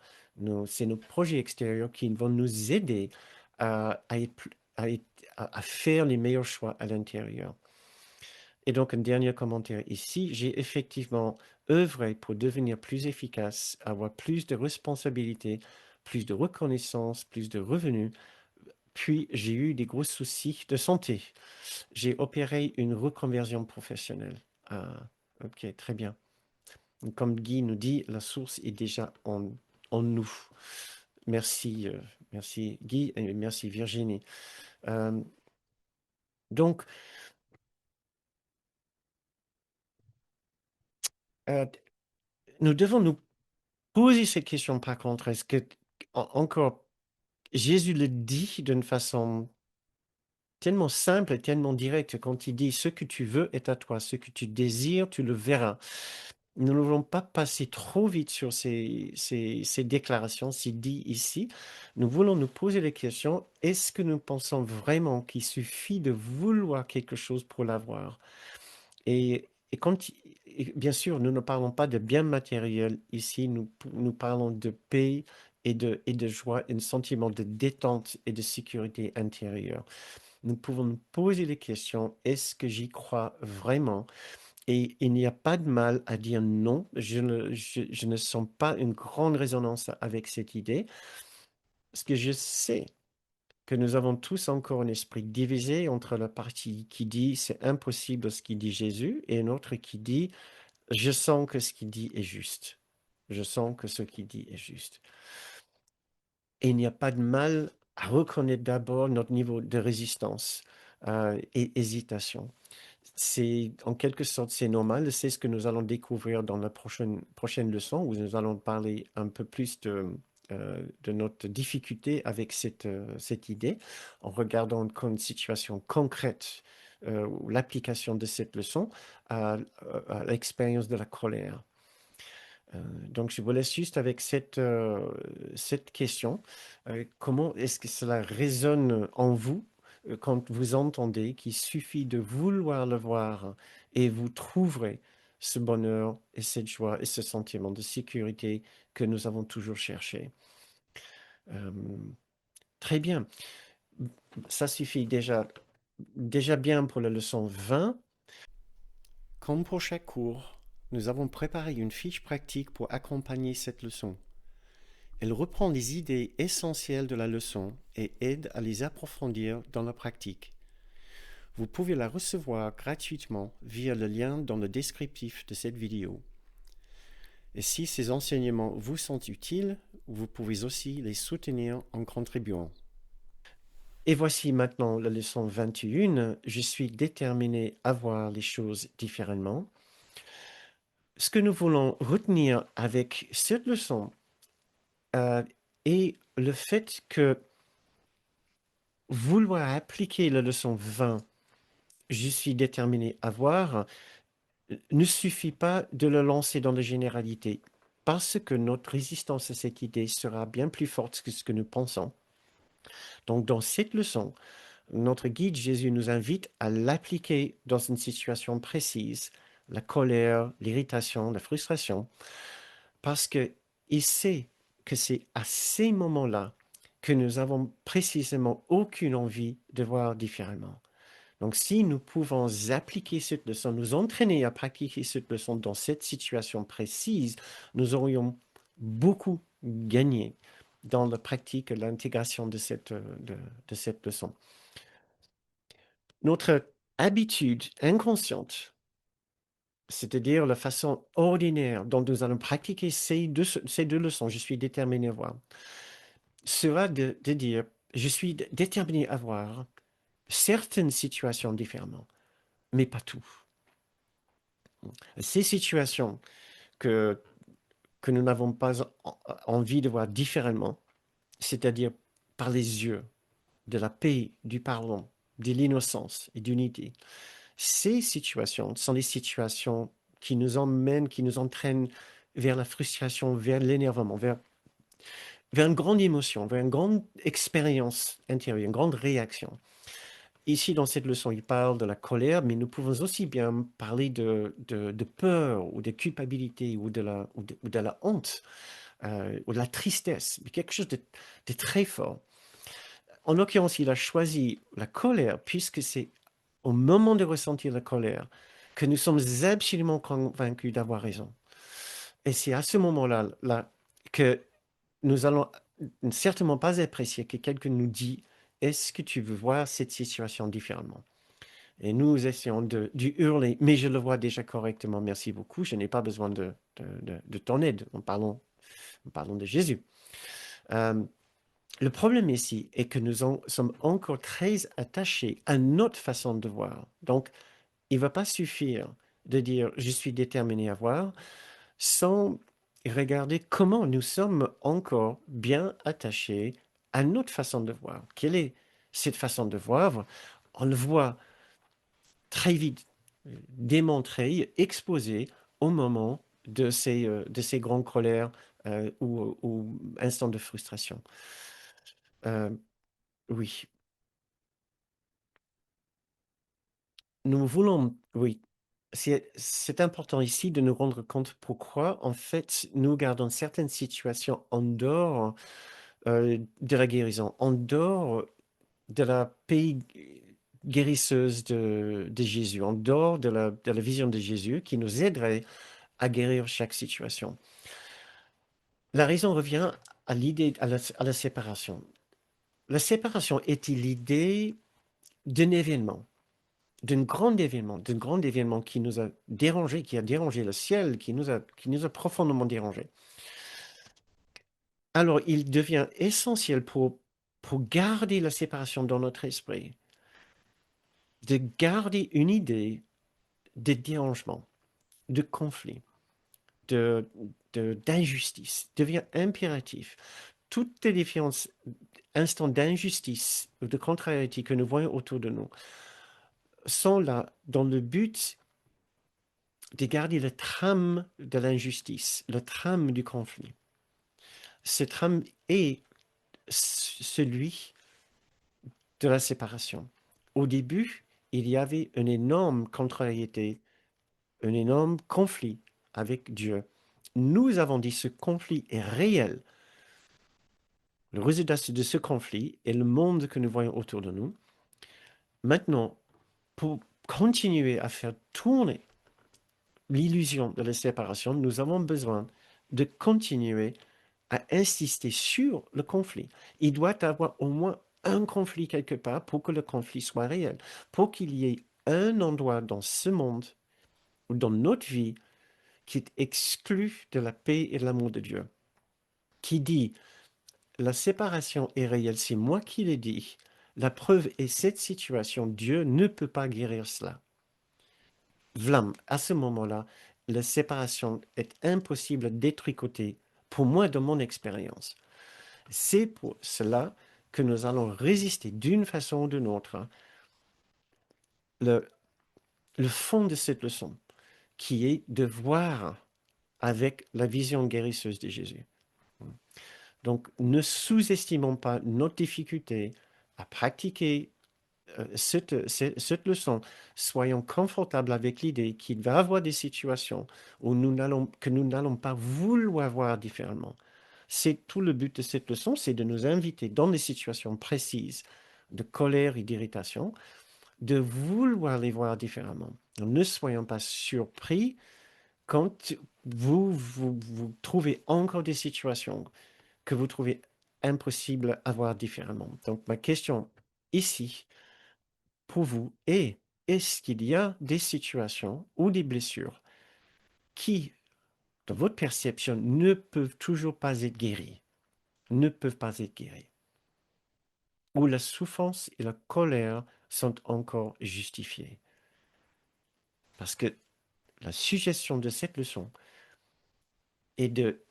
C'est nos projets extérieurs qui vont nous aider à être à faire les meilleurs choix à l'intérieur. Et donc, un dernier commentaire ici. J'ai effectivement œuvré pour devenir plus efficace, avoir plus de responsabilités, plus de reconnaissance, plus de revenus. Puis, j'ai eu des gros soucis de santé. J'ai opéré une reconversion professionnelle. Ah, ok, très bien. Comme Guy nous dit, la source est déjà en nous. Merci, merci Guy et merci Virginie. Euh, Donc, euh, nous devons nous poser cette question par contre, est-ce que, encore, Jésus le dit d'une façon tellement simple et tellement directe quand il dit ce que tu veux est à toi, ce que tu désires, tu le verras. Nous ne voulons pas passer trop vite sur ces déclarations, c'est dit ici. Nous voulons nous poser les questions, est-ce que nous pensons vraiment qu'il suffit de vouloir quelque chose pour l'avoir? Et quand, et bien sûr, nous ne parlons pas de biens matériels ici, nous parlons de paix et de joie, un sentiment de détente et de sécurité intérieure. Nous pouvons nous poser les questions, est-ce que j'y crois vraiment? Et il n'y a pas de mal à dire non. Je ne sens pas une grande résonance avec cette idée, parce que je sais que nous avons tous encore un esprit divisé entre la partie qui dit c'est impossible ce qu'il dit Jésus et une autre qui dit je sens que ce qu'il dit est juste. Je sens que ce qu'il dit est juste. Et il n'y a pas de mal à reconnaître d'abord notre niveau de résistance et hésitation. C'est en quelque sorte, c'est normal. C'est ce que nous allons découvrir dans la prochaine leçon où nous allons parler un peu plus de notre difficulté avec cette idée en regardant comme une situation concrète l'application de cette leçon à l'expérience de la colère. Donc, je vous laisse juste avec cette question. Comment est-ce que cela résonne en vous quand vous entendez qu'il suffit de vouloir le voir et vous trouverez ce bonheur et cette joie et ce sentiment de sécurité que nous avons toujours cherché. Euh, Très bien. Ça suffit déjà bien pour la leçon 20. Comme pour chaque cours, nous avons préparé une fiche pratique pour accompagner cette leçon. Elle reprend les idées essentielles de la leçon et aide à les approfondir dans la pratique. Vous pouvez la recevoir gratuitement via le lien dans le descriptif de cette vidéo. Et si ces enseignements vous sont utiles, vous pouvez aussi les soutenir en contribuant. Et voici maintenant la leçon 21. Je suis déterminé à voir les choses différemment. Ce que nous voulons retenir avec cette leçon est le fait que vouloir appliquer la leçon 20, je suis déterminé à voir, ne suffit pas de le lancer dans les généralités, parce que notre résistance à cette idée sera bien plus forte que ce que nous pensons. Donc, dans cette leçon, notre guide Jésus nous invite à l'appliquer dans une situation précise, la colère, l'irritation, la frustration, parce qu'il sait que c'est à ces moments-là que nous avons précisément aucune envie de voir différemment. Donc, si nous pouvons appliquer cette leçon, nous entraîner à pratiquer cette leçon dans cette situation précise, nous aurions beaucoup gagné dans la pratique, l'intégration de cette leçon. Notre habitude inconsciente, c'est-à-dire la façon ordinaire dont nous allons pratiquer ces deux leçons, je suis déterminé à voir, sera de dire, je suis déterminé à voir certaines situations différemment, mais pas tout. Ces situations que, que nous n'avons pas envie de voir différemment, c'est-à-dire par les yeux de la paix, du pardon, de l'innocence et d'unité, ces situations sont des situations qui nous emmènent, qui nous entraînent vers la frustration, vers l'énervement, vers une grande émotion, vers une grande expérience intérieure, une grande réaction. Ici, dans cette leçon, il parle de la colère, mais nous pouvons aussi bien parler de peur ou de culpabilité ou de la honte ou de la tristesse, quelque chose de très fort. En l'occurrence, il a choisi la colère puisque c'est au moment de ressentir la colère que nous sommes absolument convaincus d'avoir raison. Et c'est à ce moment-là que nous allons certainement pas apprécier que quelqu'un nous dit, est-ce que tu veux voir cette situation différemment? Et nous essayons de hurler, mais je le vois déjà correctement, merci beaucoup, je n'ai pas besoin de ton aide. Nous parlons de Jésus. Euh, Le problème ici est que sommes encore très attachés à notre façon de voir. Donc, il ne va pas suffire de dire je suis déterminé à voir sans regarder comment nous sommes encore bien attachés à notre façon de voir. Quelle est cette façon de voir? On le voit très vite démontré, exposé au moment de ces grandes colères ou instants de frustration. Euh, oui, nous voulons, oui, c'est important ici de nous rendre compte pourquoi, en fait, nous gardons certaines situations en dehors de la guérison, en dehors de la paix guérisseuse de Jésus, en dehors de la vision de Jésus qui nous aiderait à guérir chaque situation. La raison revient à l'idée, à la séparation. La séparation est l'idée d'un événement, d'un grand événement qui nous a dérangé, qui a dérangé le ciel, qui nous a profondément dérangé. Alors, il devient essentiel pour garder la séparation dans notre esprit, de garder une idée de dérangement, de conflit, de, d'injustice, devient impératif. Toutes les différents instants d'injustice ou de contrariété que nous voyons autour de nous sont là dans le but de garder le trame de l'injustice, le trame du conflit. Ce trame est celui de la séparation. Au début, il y avait une énorme contrariété, un énorme conflit avec Dieu. Nous avons dit ce conflit est réel. Le résultat de ce conflit est le monde que nous voyons autour de nous. Maintenant, pour continuer à faire tourner l'illusion de la séparation, nous avons besoin de continuer à insister sur le conflit. Il doit y avoir au moins un conflit quelque part pour que le conflit soit réel, pour qu'il y ait un endroit dans ce monde ou dans notre vie qui est exclu de la paix et de l'amour de Dieu, qui dit la séparation est réelle, c'est moi qui l'ai dit. La preuve est cette situation, Dieu ne peut pas guérir cela. Vlam, à ce moment-là, la séparation est impossible à détricoter, pour moi, de mon expérience. C'est pour cela que nous allons résister d'une façon ou d'une autre. Le, le fond de cette leçon, qui est de voir avec la vision guérisseuse de Jésus. Donc, ne sous-estimons pas notre difficulté à pratiquer cette leçon. Soyons confortables avec l'idée qu'il va y avoir des situations où que nous n'allons pas vouloir voir différemment. C'est tout le but de cette leçon, c'est de nous inviter dans des situations précises de colère et d'irritation, de vouloir les voir différemment. Ne soyons pas surpris quand vous trouvez encore des situations que vous trouvez impossible à voir différemment. Donc ma question ici pour vous est, est-ce qu'il y a des situations ou des blessures qui, dans votre perception, ne peuvent toujours pas être guéries, ne peuvent pas être guéries, où la souffrance et la colère sont encore justifiées? Parce que la suggestion de cette leçon est de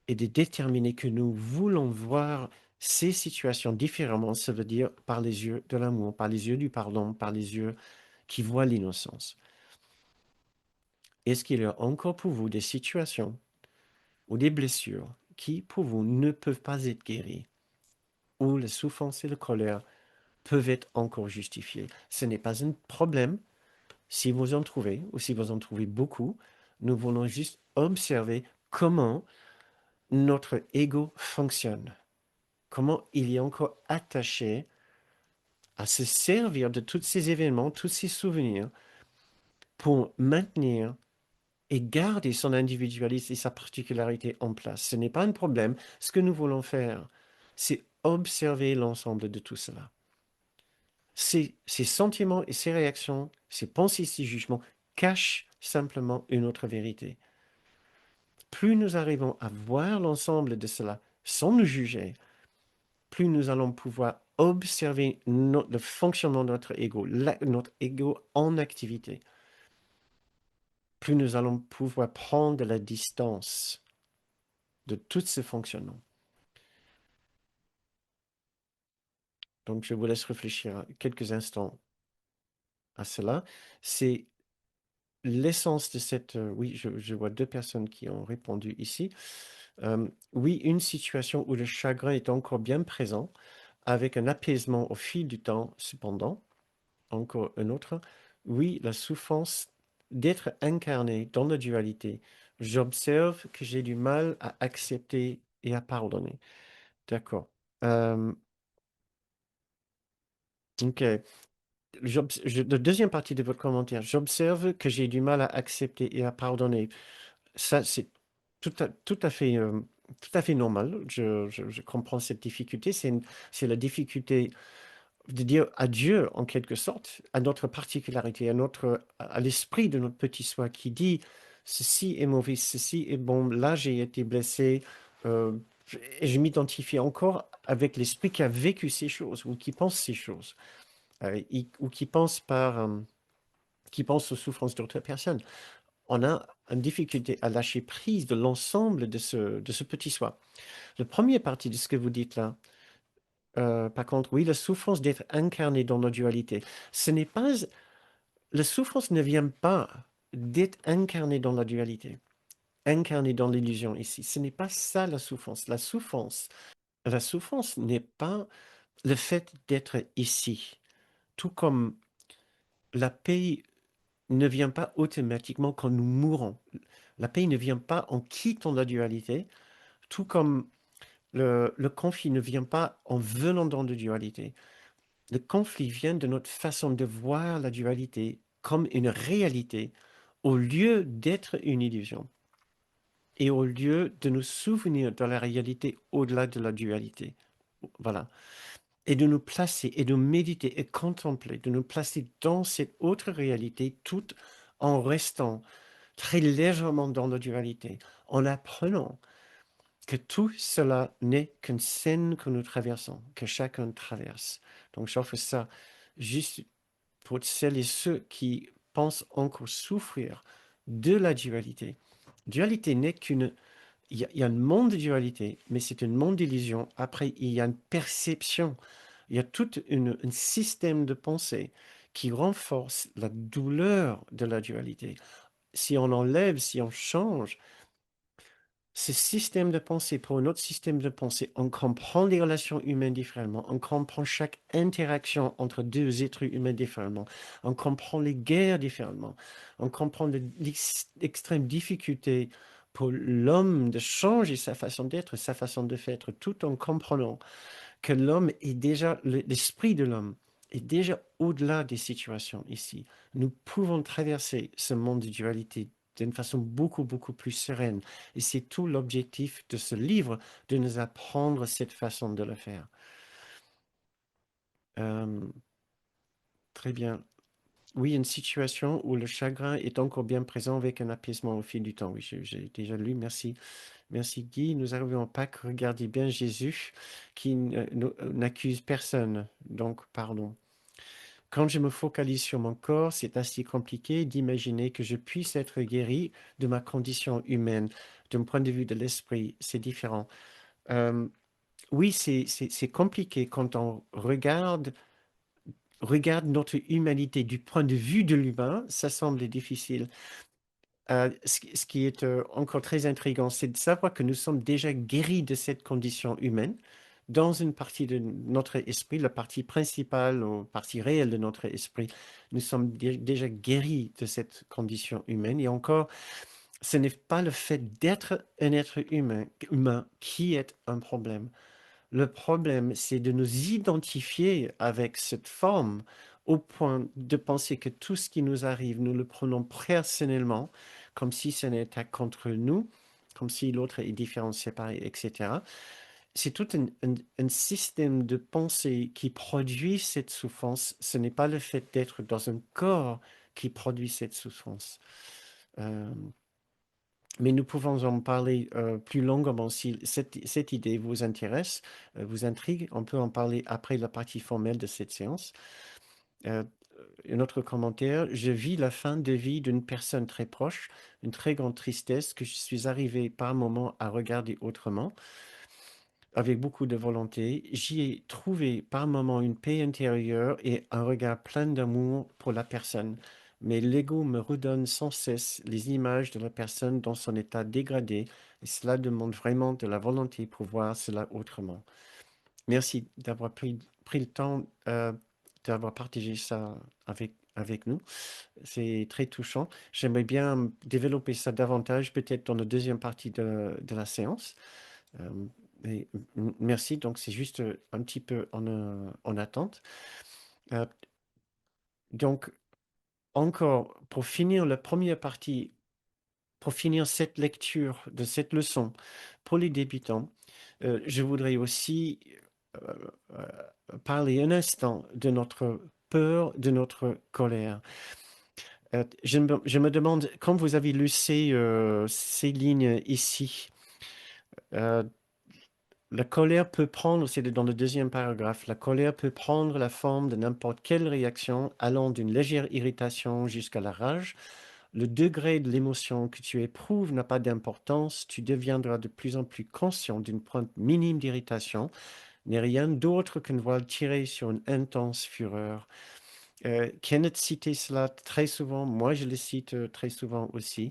déterminer que nous voulons voir ces situations différemment, ça veut dire par les yeux de l'amour, par les yeux du pardon, par les yeux qui voient l'innocence. Est-ce qu'il y a encore pour vous des situations ou des blessures qui, pour vous, ne peuvent pas être guéries, où la souffrance et la colère peuvent être encore justifiées? Ce n'est pas un problème si vous en trouvez ou si vous en trouvez beaucoup. Nous voulons juste observer comment notre ego fonctionne, comment il est encore attaché à se servir de tous ces événements, tous ces souvenirs pour maintenir et garder son individualisme et sa particularité en place. Ce n'est pas un problème. Ce que nous voulons faire, c'est observer l'ensemble de tout cela. Ces sentiments et ces réactions, ces pensées, ces jugements cachent simplement une autre vérité. Plus nous arrivons à voir l'ensemble de cela sans nous juger, plus nous allons pouvoir observer le fonctionnement de notre ego, notre ego en activité, plus nous allons pouvoir prendre de la distance de tout ce fonctionnement. Donc, je vous laisse réfléchir quelques instants à cela. C'est l'essence de cette... oui, je vois deux personnes qui ont répondu ici. Oui, une situation où le chagrin est encore bien présent, avec un apaisement au fil du temps, cependant. Encore un autre. Oui, la souffrance d'être incarné dans la dualité. J'observe que j'ai du mal à accepter et à pardonner. D'accord. Euh, ok. La deuxième partie de votre commentaire. J'observe que j'ai du mal à accepter et à pardonner. Ça, c'est tout à fait, tout à fait normal. Je comprends cette difficulté. C'est la difficulté de dire adieu, en quelque sorte, à notre particularité, à l'esprit de notre petit soi qui dit ceci est mauvais, ceci est bon. Là, j'ai été blessé euh, et je m'identifie encore avec l'esprit qui a vécu ces choses ou qui pense ces choses ou qui pense aux souffrances d'autres personnes. On a une difficulté à lâcher prise de l'ensemble de ce petit soi. La première partie de ce que vous dites là, par contre, oui, la souffrance d'être incarné dans nos dualités, ce n'est pas, la souffrance ne vient pas d'être incarné dans la dualité, incarné dans l'illusion ici. Ce n'est pas ça la souffrance. La souffrance n'est pas le fait d'être ici. Tout comme la paix ne vient pas automatiquement quand nous mourons. La paix ne vient pas en quittant la dualité, tout comme le conflit ne vient pas en venant dans la dualité. Le conflit vient de notre façon de voir la dualité comme une réalité au lieu d'être une illusion et au lieu de nous souvenir de la réalité au-delà de la dualité. Voilà. Et de nous placer et de méditer et contempler, de nous placer dans cette autre réalité tout en restant très légèrement dans la dualité, en apprenant que tout cela n'est qu'une scène que nous traversons, que chacun traverse. Donc j'offre ça juste pour celles et ceux qui pensent encore souffrir de la dualité. Dualité n'est qu'une... Il y a un monde de dualité, mais c'est un monde d'illusion. Après, il y a une perception. Il y a tout un système de pensée qui renforce la douleur de la dualité. Si on enlève, si on change, ce système de pensée pour un autre système de pensée, on comprend les relations humaines différemment, on comprend chaque interaction entre deux êtres humains différemment, on comprend les guerres différemment, on comprend l'extrême difficulté pour l'homme de changer sa façon d'être, sa façon de faire, tout en comprenant que l'homme est déjà, l'esprit de l'homme est déjà au-delà des situations ici. Nous pouvons traverser ce monde de dualité d'une façon beaucoup, beaucoup plus sereine. Et c'est tout l'objectif de ce livre, de nous apprendre cette façon de le faire. Euh, très bien. Oui, une situation où le chagrin est encore bien présent avec un apaisement au fil du temps. Oui, j'ai déjà lu, merci. Merci Guy. Nous arrivons à Pâques. Regardez bien Jésus qui n'accuse personne. Donc, pardon. Quand je me focalise sur mon corps, c'est assez compliqué d'imaginer que je puisse être guéri de ma condition humaine. D'un point de vue de l'esprit, c'est différent. Euh, oui, c'est compliqué quand on regarde notre humanité du point de vue de l'humain, ça semble difficile. Ce qui est encore très intriguant, c'est de savoir que nous sommes déjà guéris de cette condition humaine dans une partie de notre esprit, la partie principale ou partie réelle de notre esprit. Nous sommes déjà guéris de cette condition humaine et encore, ce n'est pas le fait d'être un être humain qui est un problème. Le problème, c'est de nous identifier avec cette forme au point de penser que tout ce qui nous arrive, nous le prenons personnellement, comme si ce n'était contre nous, comme si l'autre est différent, séparé, etc. C'est tout un système de pensée qui produit cette souffrance. Ce n'est pas le fait d'être dans un corps qui produit cette souffrance. Euh, Mais nous pouvons en parler plus longuement si cette idée vous intéresse, vous intrigue. On peut en parler après la partie formelle de cette séance. Euh, un autre commentaire, je vis la fin de vie d'une personne très proche, une très grande tristesse que je suis arrivé par moment à regarder autrement, avec beaucoup de volonté. J'y ai trouvé par moment une paix intérieure et un regard plein d'amour pour la personne. Mais l'ego me redonne sans cesse les images de la personne dans son état dégradé, et cela demande vraiment de la volonté pour voir cela autrement. Merci d'avoir pris le temps d'avoir partagé ça avec nous. C'est très touchant. J'aimerais bien développer ça davantage, peut-être dans la deuxième partie de la séance. Euh, et merci. Donc, c'est juste un petit peu en attente. Euh, donc, encore, pour finir la première partie, pour finir cette lecture de cette leçon pour les débutants, je voudrais aussi euh, parler un instant de notre peur, de notre colère. Je me demande, quand vous avez lu ces lignes ici, euh, la colère peut prendre, c'est dans le deuxième paragraphe, la colère peut prendre la forme de n'importe quelle réaction, allant d'une légère irritation jusqu'à la rage. Le degré de l'émotion que tu éprouves n'a pas d'importance, tu deviendras de plus en plus conscient d'une pointe minime d'irritation, n'est rien d'autre qu'une voile tirée sur une intense fureur. Kenneth citait cela très souvent, moi je le cite très souvent aussi.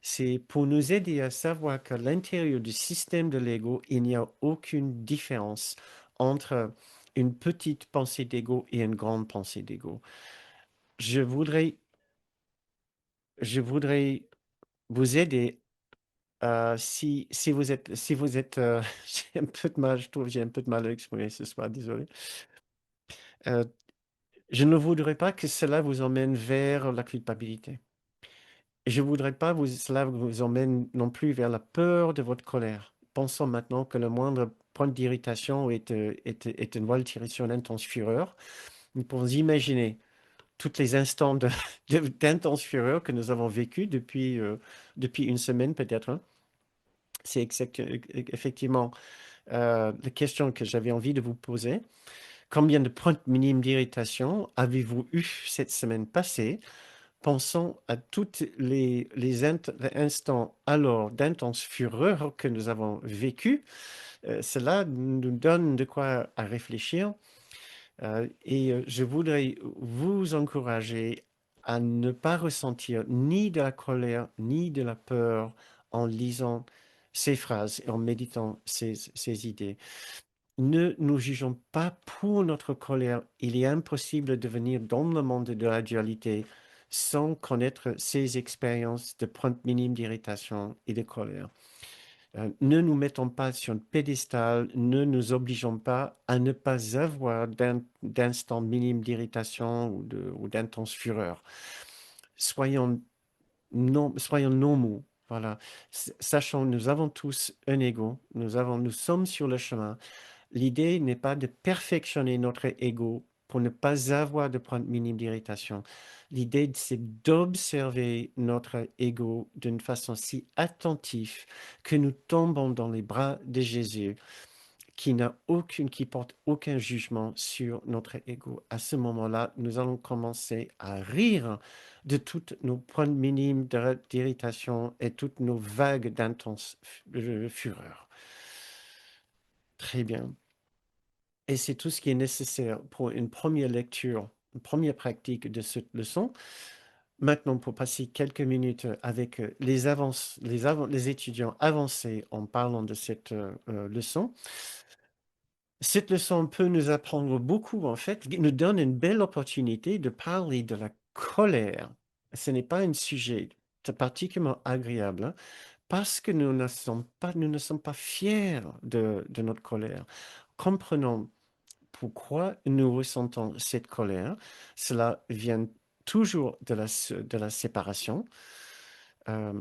C'est pour nous aider à savoir qu'à l'intérieur du système de l'ego, il n'y a aucune différence entre une petite pensée d'ego et une grande pensée d'ego. Je voudrais, je voudrais vous aider si vous êtes, j'ai un peu de mal, je trouve, j'ai un peu de mal à exprimer ce soir, désolé. Euh, je ne voudrais pas que cela vous emmène vers la culpabilité. Je ne voudrais pas que cela vous emmène non plus vers la peur de votre colère. Pensons maintenant que le moindre point d'irritation est une voile tirée sur une intense fureur. Nous pouvons imaginer tous les instants d'intense fureur que nous avons vécu depuis une semaine peut-être, hein. C'est effectivement la question que j'avais envie de vous poser. Combien de points minimes d'irritation avez-vous eu cette semaine passée? Pensons à tous les instants alors d'intense fureur que nous avons vécu. Cela nous donne de quoi à réfléchir. Et je voudrais vous encourager à ne pas ressentir ni de la colère ni de la peur en lisant ces phrases et en méditant ces idées. Ne nous jugeons pas pour notre colère. Il est impossible de venir dans le monde de la dualité sans connaître ces expériences de pointe minime d'irritation et de colère. Ne nous mettons pas sur un pédestal, ne nous obligeons pas à ne pas avoir d'instant minime d'irritation ou d'intense fureur. Soyons soyons normaux. Voilà. Sachons, nous avons tous un ego, nous sommes sur le chemin. L'idée n'est pas de perfectionner notre ego pour ne pas avoir de pointe minime d'irritation. L'idée, c'est d'observer notre ego d'une façon si attentive que nous tombons dans les bras de Jésus, qui porte aucun jugement sur notre ego. À ce moment-là, nous allons commencer à rire de toutes nos points minimes d'irritation et toutes nos vagues d'intense fureur. Très bien. Et c'est tout ce qui est nécessaire pour une première lecture, une première pratique de cette leçon. Maintenant, pour passer quelques minutes avec les étudiants avancés en parlant de cette leçon. Cette leçon peut nous apprendre beaucoup, en fait, nous donne une belle opportunité de parler de la colère. Ce n'est pas un sujet particulièrement agréable, hein, parce que nous ne sommes pas fiers de notre colère. Comprenons pourquoi nous ressentons cette colère. Cela vient toujours de la séparation. Euh,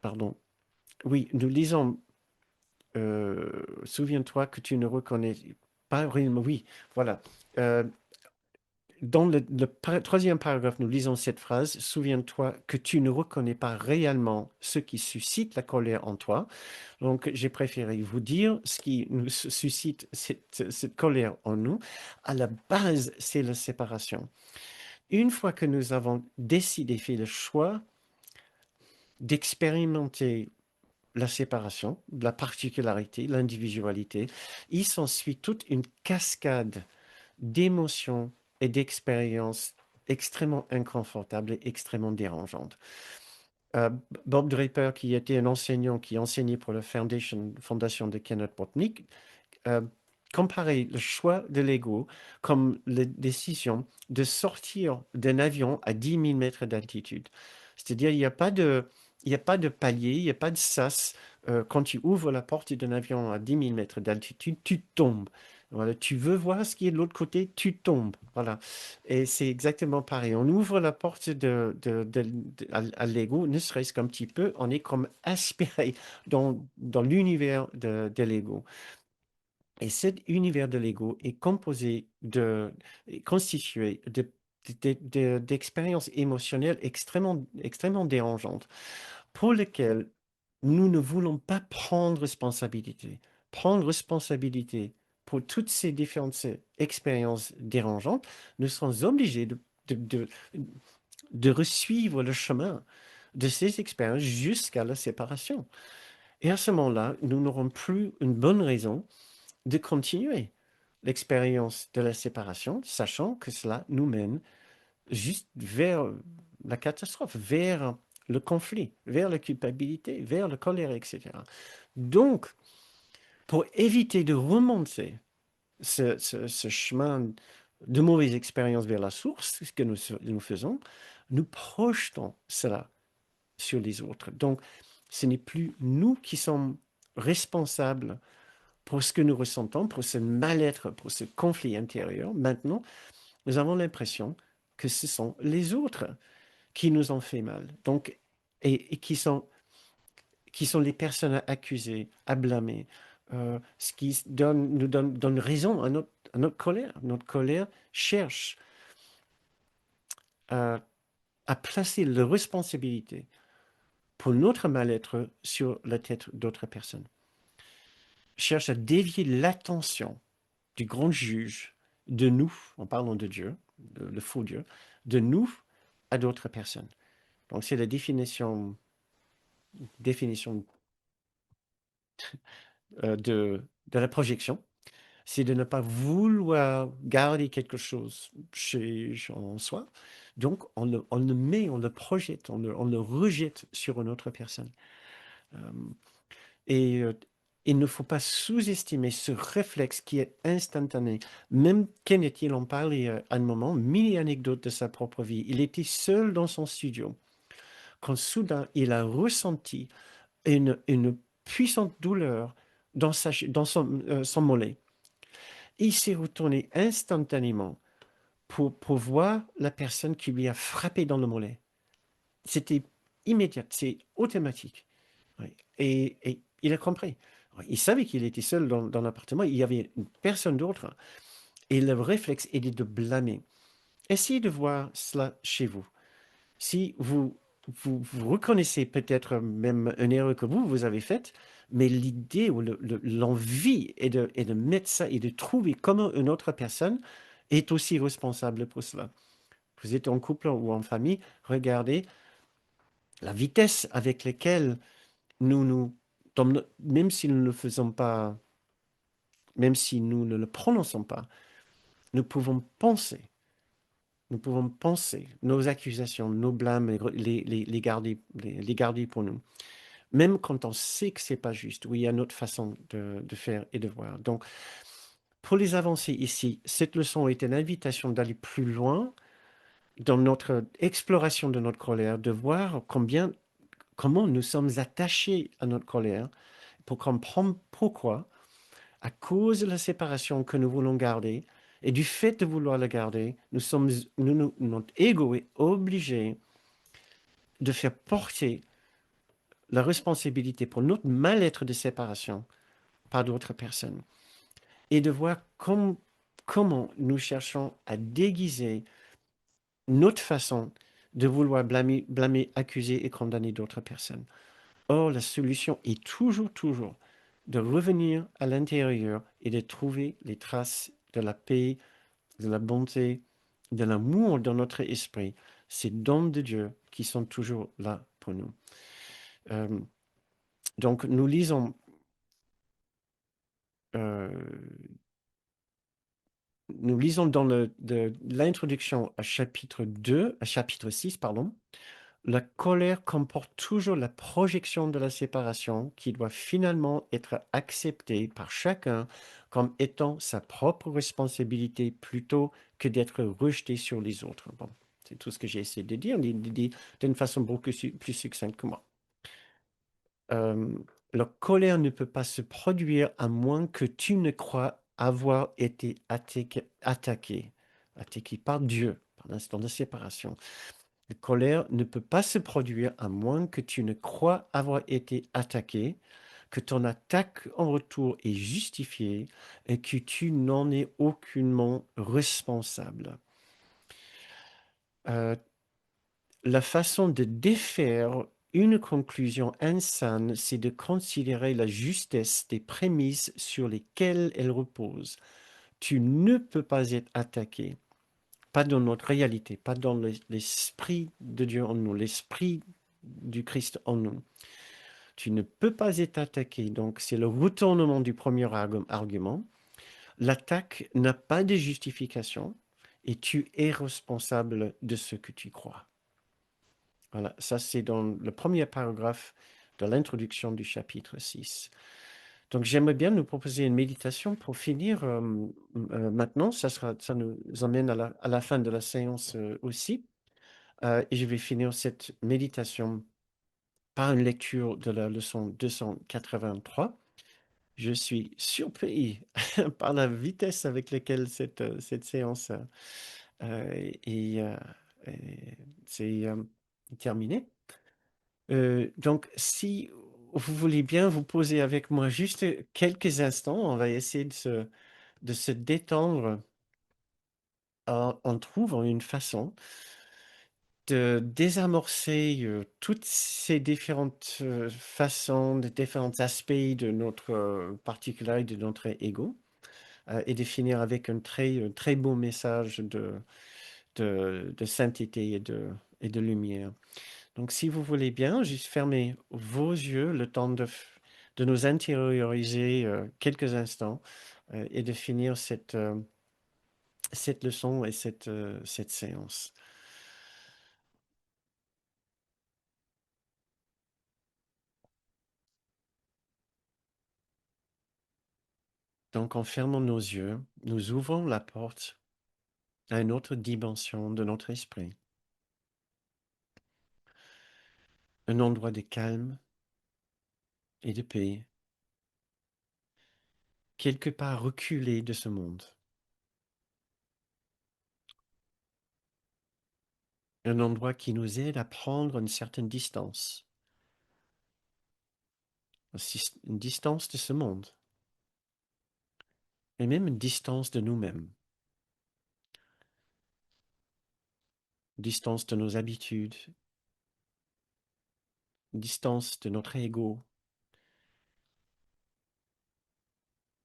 pardon. Oui, nous lisons, souviens-toi que tu ne reconnais pas réellement. Oui, voilà. Euh, dans le troisième paragraphe, nous lisons cette phrase: souviens-toi que tu ne reconnais pas réellement ce qui suscite la colère en toi. Donc, j'ai préféré vous dire ce qui nous suscite cette colère en nous. À la base, c'est la séparation. Une fois que nous avons décidé, fait le choix d'expérimenter la séparation, la particularité, l'individualité, il s'ensuit toute une cascade d'émotions et d'expériences extrêmement inconfortables et extrêmement dérangeantes. Euh, Bob Draper, qui était un enseignant qui enseignait pour la fondation de Kenneth Botnick, euh, comparait le choix de l'ego comme la décision de sortir d'un avion à 10 000 mètres d'altitude. C'est-à-dire, il n'y a pas de palier, il n'y a pas de sas. Quand tu ouvres la porte d'un avion à 10 000 mètres d'altitude, tu tombes. Voilà, tu veux voir ce qui est de l'autre côté, tu tombes. Voilà. Et c'est exactement pareil. On ouvre la porte à l'ego, ne serait-ce qu'un petit peu, on est comme aspiré dans l'univers de l'ego. Et cet univers de l'ego est est constitué d'expériences émotionnelles extrêmement dérangeantes pour lesquelles nous ne voulons pas prendre responsabilité. Prendre responsabilité pour toutes ces différentes expériences dérangeantes, nous sommes obligés de, de, de resuivre le chemin de ces expériences jusqu'à la séparation. Et à ce moment-là, nous n'aurons plus une bonne raison de continuer l'expérience de la séparation, sachant que cela nous mène juste vers la catastrophe, vers le conflit, vers la culpabilité, vers la colère, etc. Donc, pour éviter de remonter ce chemin de mauvaise expérience vers la source, ce que nous faisons, nous projetons cela sur les autres. Donc, ce n'est plus nous qui sommes responsables pour ce que nous ressentons, pour ce mal-être, pour ce conflit intérieur. Maintenant, nous avons l'impression que ce sont les autres qui nous ont fait mal. Donc, et qui sont les personnes à accuser, à blâmer, ce qui donne raison à notre colère. Notre colère cherche à, à placer la responsabilité pour notre mal-être sur la tête d'autres personnes. Cherche à dévier l'attention du grand juge de nous, en parlant de Dieu, le faux Dieu, de nous à d'autres personnes. Donc c'est la définition de la projection, c'est de ne pas vouloir garder quelque chose en soi. Donc on le projette, on le rejette sur une autre personne. Euh, Et il ne faut pas sous-estimer ce réflexe qui est instantané. Même Kenneth, il en parlait à un moment, mini-anecdote de sa propre vie. Il était seul dans son studio quand soudain il a ressenti une puissante douleur dans son mollet. Il s'est retourné instantanément pour voir la personne qui lui a frappé dans le mollet. C'était immédiat, c'est automatique. Oui. Et il a compris. Il savait qu'il était seul dans l'appartement, il y avait personne d'autre. Et le réflexe était de blâmer. Essayez de voir cela chez vous. Si vous reconnaissez peut-être même une erreur que vous avez faite, mais l'idée ou l'envie est de mettre ça et de trouver comment une autre personne est aussi responsable pour cela. Vous êtes en couple ou en famille, regardez la vitesse avec laquelle nous, même si nous ne le faisons pas, même si nous ne le prononçons pas, nous pouvons penser, nous pouvons penser nos accusations, nos blâmes, les garder pour nous. Même quand on sait que c'est pas juste, où il y a une autre façon de faire et de voir. Donc, pour les avancées ici, cette leçon est une invitation d'aller plus loin dans notre exploration de notre colère, de voir comment nous sommes attachés à notre colère, pour comprendre pourquoi, à cause de la séparation que nous voulons garder, et du fait de vouloir la garder, notre ego est obligé de faire porter la responsabilité pour notre mal-être de séparation par d'autres personnes. Et de voir comment nous cherchons à déguiser notre façon de vouloir blâmer, accuser et condamner d'autres personnes. Or, la solution est toujours, toujours de revenir à l'intérieur et de trouver les traces de la paix, de la bonté, de l'amour dans notre esprit. Ces dons de Dieu qui sont toujours là pour nous. Euh, donc, euh, nous lisons dans l'introduction à chapitre 2, à chapitre 6, pardon. La colère comporte toujours la projection de la séparation qui doit finalement être acceptée par chacun comme étant sa propre responsabilité plutôt que d'être rejetée sur les autres. Bon, c'est tout ce que j'ai essayé de dire, d'une façon beaucoup plus succincte que moi. Euh, la colère ne peut pas se produire à moins que tu ne crois avoir été attaqué par Dieu, par l'instant de séparation. La colère ne peut pas se produire à moins que tu ne crois avoir été attaqué, que ton attaque en retour est justifiée et que tu n'en es aucunement responsable. Euh, la façon de défaire une conclusion insane, c'est de considérer la justesse des prémices sur lesquelles elle repose. Tu ne peux pas être attaqué, pas dans notre réalité, pas dans l'esprit de Dieu en nous, l'esprit du Christ en nous. Tu ne peux pas être attaqué, donc c'est le retournement du premier argument. L'attaque n'a pas de justification et tu es responsable de ce que tu crois. Voilà, ça c'est dans le premier paragraphe de l'introduction du chapitre 6. Donc j'aimerais bien nous proposer une méditation pour finir maintenant. Ça nous emmène à la fin de la séance aussi. Et je vais finir cette méditation par une lecture de la leçon 283. Je suis surpris par la vitesse avec laquelle cette séance est, c'est terminée. Donc, si vous voulez bien vous poser avec moi juste quelques instants, on va essayer de se détendre en trouvant une façon de désamorcer toutes ces différentes façons, de différents aspects de notre particularité, de notre ego, et de finir avec un très beau message de sainteté et de lumière. Donc, si vous voulez bien, juste fermez vos yeux le temps de nous intérioriser quelques instants et de finir cette leçon et cette séance. Donc, en fermant nos yeux, nous ouvrons la porte à une autre dimension de notre esprit, un endroit de calme et de paix, quelque part reculé de ce monde, un endroit qui nous aide à prendre une certaine distance, une distance de ce monde, et même une distance de nous-mêmes, une distance de nos habitudes, une distance de notre ego,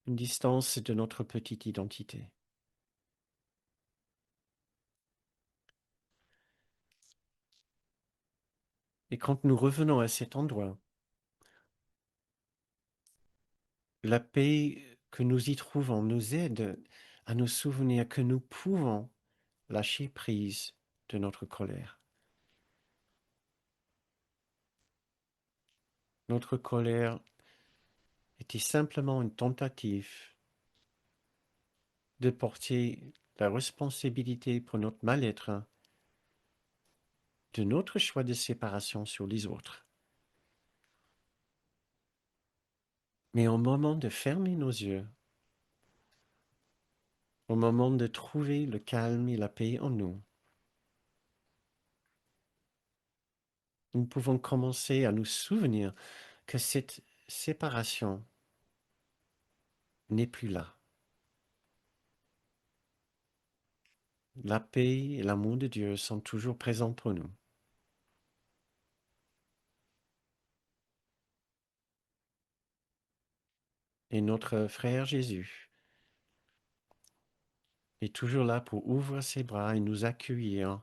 une distance de notre petite identité. Et quand nous revenons à cet endroit, la paix que nous y trouvons nous aide à nous souvenir que nous pouvons lâcher prise de notre colère. Notre colère était simplement une tentative de porter la responsabilité pour notre mal-être de notre choix de séparation sur les autres. Mais au moment de fermer nos yeux, au moment de trouver le calme et la paix en nous, nous pouvons commencer à nous souvenir que cette séparation n'est plus là. La paix et l'amour de Dieu sont toujours présents pour nous. Et notre frère Jésus est toujours là pour ouvrir ses bras et nous accueillir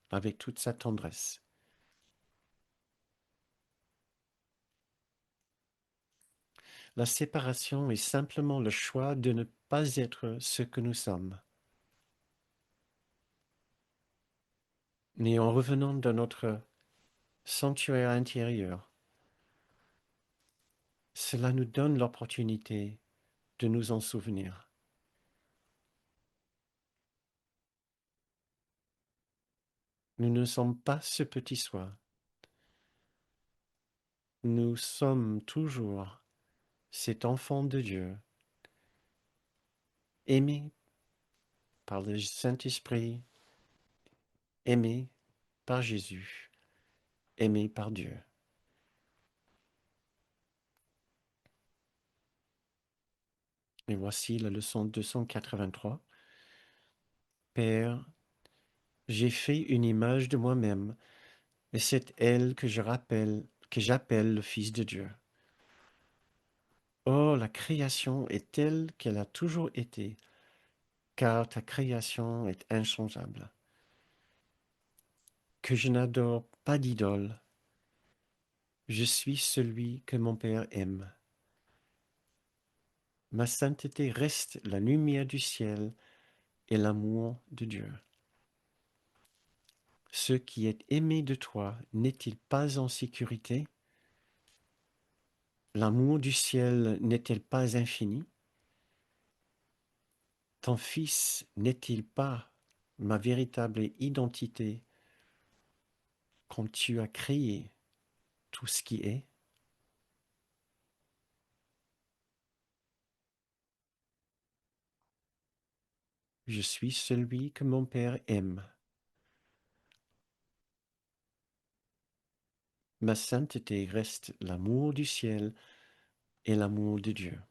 avec toute sa tendresse. La séparation est simplement le choix de ne pas être ce que nous sommes. Mais en revenant dans notre sanctuaire intérieur, cela nous donne l'opportunité de nous en souvenir. Nous ne sommes pas ce petit soi. Nous sommes toujours cet enfant de Dieu, aimé par le Saint-Esprit, aimé par Jésus, aimé par Dieu. Et voici la leçon 283. Père, j'ai fait une image de moi-même, et c'est elle que j'appelle le Fils de Dieu. Oh, la création est telle qu'elle a toujours été, car ta création est inchangeable. Que je n'adore pas d'idole, je suis celui que mon Père aime. Ma sainteté reste la lumière du ciel et l'amour de Dieu. Ce qui est aimé de toi n'est-il pas en sécurité? L'amour du ciel n'est-il pas infini? Ton Fils n'est-il pas ma véritable identité quand tu as créé tout ce qui est? Je suis celui que mon Père aime. Ma sainteté reste l'amour du ciel et l'amour de Dieu.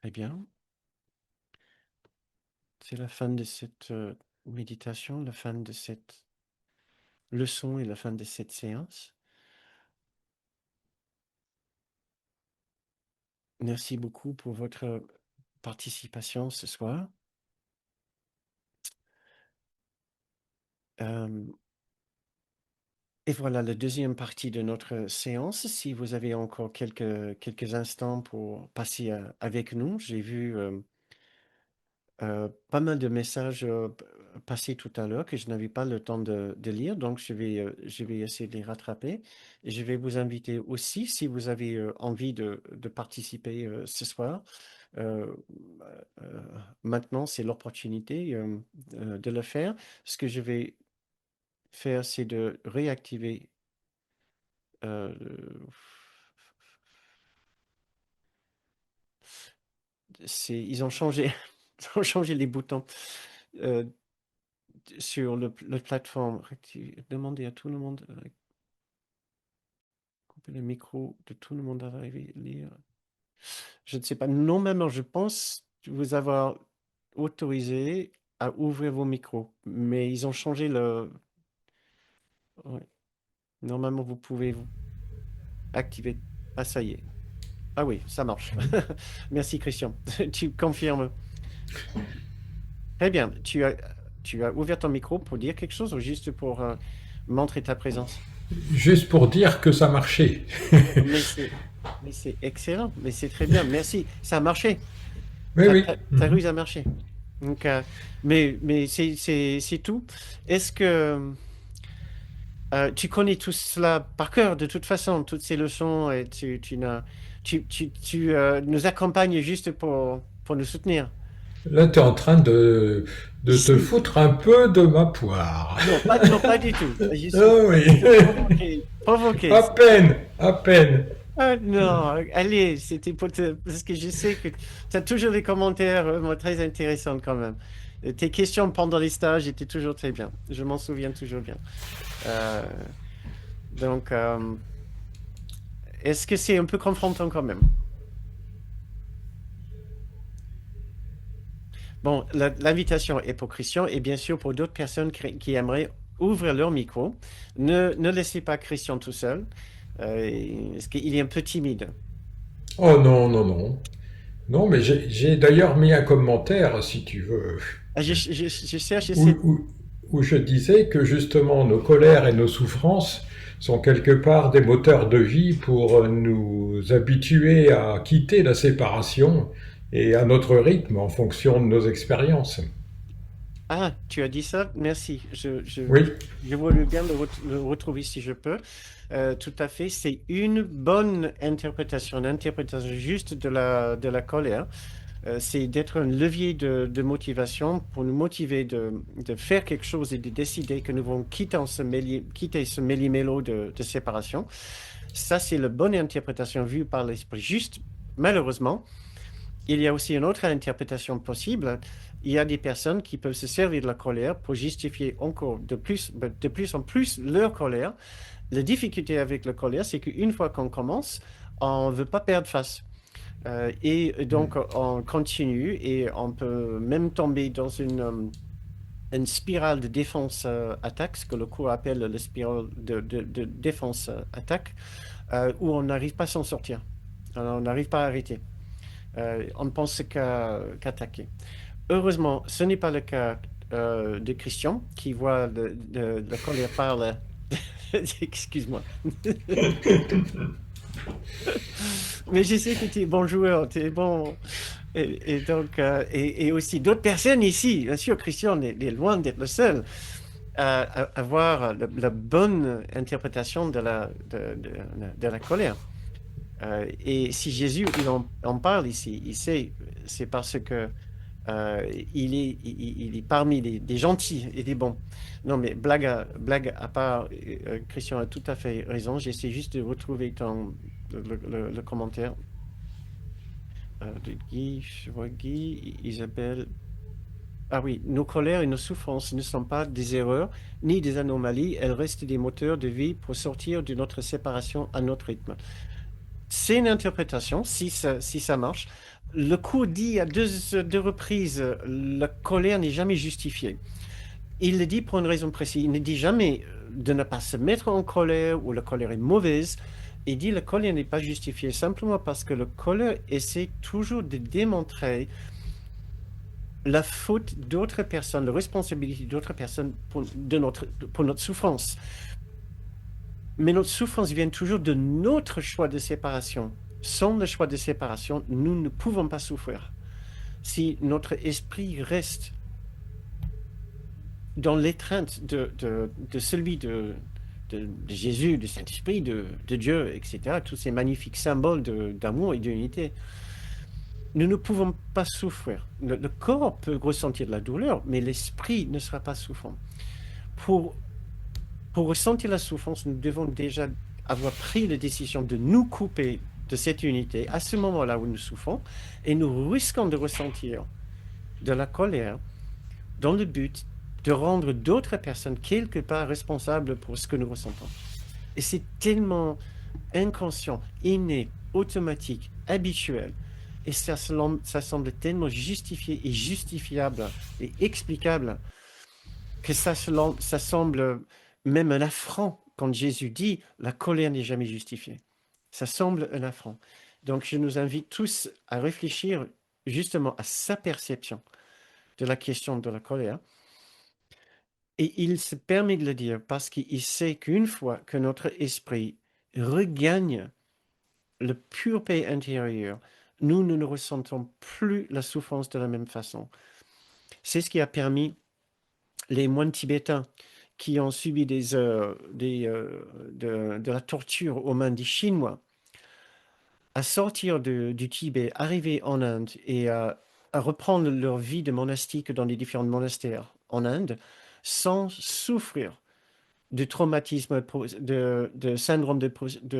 Très bien. C'est la fin de cette méditation, la fin de cette leçon et la fin de cette séance. Merci beaucoup pour votre participation ce soir. Et voilà la deuxième partie de notre séance. Si vous avez encore quelques instants pour passer avec nous, j'ai vu pas mal de messages passer tout à l'heure que je n'avais pas le temps de lire, donc je vais essayer de les rattraper. Et je vais vous inviter aussi, si vous avez envie de participer ce soir, euh, euh, maintenant c'est l'opportunité de le faire. Ce que je vais faire, c'est de réactiver euh, ils ont changé, ils ont changé les boutons euh, sur le plateforme. Demandez à tout le monde, couper le micro de tout le monde à arriver, lire. Je ne sais pas. Normalement, je pense vous avoir autorisé à ouvrir vos micros, mais ils ont changé le. Ouais. Normalement, vous pouvez vous activer. Ah, ça y est. Ah oui, ça marche. Merci, Christian. Tu confirmes. Très bien. Tu as ouvert ton micro pour dire quelque chose ou juste pour montrer ta présence? Juste pour dire que ça marchait. Mais c'est, mais c'est excellent. Mais c'est très bien. Merci. Ça a marché. Oui, oui. Ta ruse a marché. Donc, mais c'est tout. Est-ce que tu connais tout cela par cœur de toute façon, toutes ces leçons et tu nous accompagnes juste pour nous soutenir. Là, tu es en train de te Si, foutre un peu de ma poire. non, pas du tout. Je suis Ah oui, juste provoqué. à peine, à peine. Ah non, allez, c'était pour te... Parce que je sais que tu as toujours des commentaires moi, très intéressants quand même. Tes questions pendant les stages étaient toujours très bien. Je m'en souviens toujours bien. Euh, donc, est-ce que c'est un peu confrontant quand même? Bon, l'invitation est pour Christian et bien sûr pour d'autres personnes qui aimeraient ouvrir leur micro. Ne laissez pas Christian tout seul, parce qu'il est un peu timide. Oh non, non, non. Non, mais j'ai d'ailleurs mis un commentaire, si tu veux, Ah, je cherche, où, j'essaie. où- où je disais que justement nos colères et nos souffrances sont quelque part des moteurs de vie pour nous habituer à quitter la séparation et à notre rythme en fonction de nos expériences. Ah, tu as dit ça? Merci. Oui, Je voulais bien le retrouver si je peux. Tout à fait. C'est une bonne interprétation, une interprétation juste de la colère. C'est d'être un levier de motivation pour nous motiver de faire quelque chose et de décider que nous voulons quitter ce méli-mélo de séparation. Ça, c'est la bonne interprétation vue par l'esprit. Juste, malheureusement, il y a aussi une autre interprétation possible. Il y a des personnes qui peuvent se servir de la colère pour justifier encore de plus en plus leur colère. La difficulté avec la colère, c'est qu'une fois qu'on commence, on ne veut pas perdre face. Et donc, on continue et on peut même tomber dans une spirale de défense-attaque, ce que le cours appelle la spirale de défense-attaque, où on n'arrive pas à s'en sortir. Alors, on n'arrive pas à arrêter. On ne pense qu'attaquer. Heureusement, ce n'est pas le cas de Christian, qui voit la colère parle. Excuse-moi. Mais je sais que tu es bon joueur, tu es bon. Et donc, et aussi d'autres personnes ici. Bien sûr, Christian est loin d'être le seul à avoir la bonne interprétation de la colère. Et si Jésus en parle ici, il sait, c'est parce que il est parmi des gentils et des bons. Non, mais blague à part, Christian a tout à fait raison. J'essaie juste de retrouver le commentaire de Guy. Je vois Guy, Isabelle. Ah oui, nos colères et nos souffrances ne sont pas des erreurs ni des anomalies. Elles restent des moteurs de vie pour sortir de notre séparation à notre rythme. C'est une interprétation, si ça marche. Le cours dit à deux reprises, la colère n'est jamais justifiée. Il le dit pour une raison précise. Il ne dit jamais de ne pas se mettre en colère ou la colère est mauvaise. Il dit la colère n'est pas justifiée simplement parce que la colère essaie toujours de démontrer la faute d'autres personnes, la responsabilité d'autres personnes pour notre souffrance. Mais notre souffrance vient toujours de notre choix de séparation. Sans le choix de séparation, nous ne pouvons pas souffrir. Si notre esprit reste dans l'étreinte de celui de Jésus, du Saint-Esprit, de Dieu, etc., tous ces magnifiques symboles d'amour et d'unité, nous ne pouvons pas souffrir. Le corps peut ressentir de la douleur, mais l'esprit ne sera pas souffrant. Pour, pour ressentir la souffrance, nous devons déjà avoir pris la décision de nous couper de cette unité à ce moment-là où nous souffrons, et nous risquons de ressentir de la colère dans le but de rendre d'autres personnes quelque part responsables pour ce que nous ressentons. Et c'est tellement inconscient, inné, automatique, habituel. Et ça semble tellement justifié et justifiable et explicable que ça semble même un affront quand Jésus dit la colère n'est jamais justifiée. Ça semble un affront. Donc je nous invite tous à réfléchir justement à sa perception de la question de la colère. Et il se permet de le dire parce qu'il sait qu'une fois que notre esprit regagne le pure paix intérieure, nous ne ressentons plus la souffrance de la même façon. C'est ce qui a permis les moines tibétains qui ont subi de la torture aux mains des Chinois à sortir du Tibet, arriver en Inde et à à reprendre leur vie de monastique dans les différents monastères en Inde sans souffrir de traumatisme, de syndrome de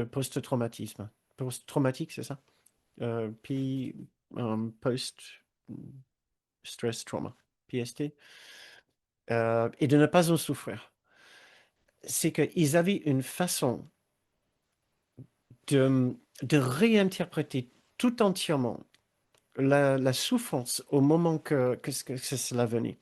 post-traumatisme. Post-traumatique, c'est ça? Puis post-stress trauma, PST. Et de ne pas en souffrir. C'est qu'ils avaient une façon de, de réinterpréter tout entièrement la souffrance au moment que cela venait.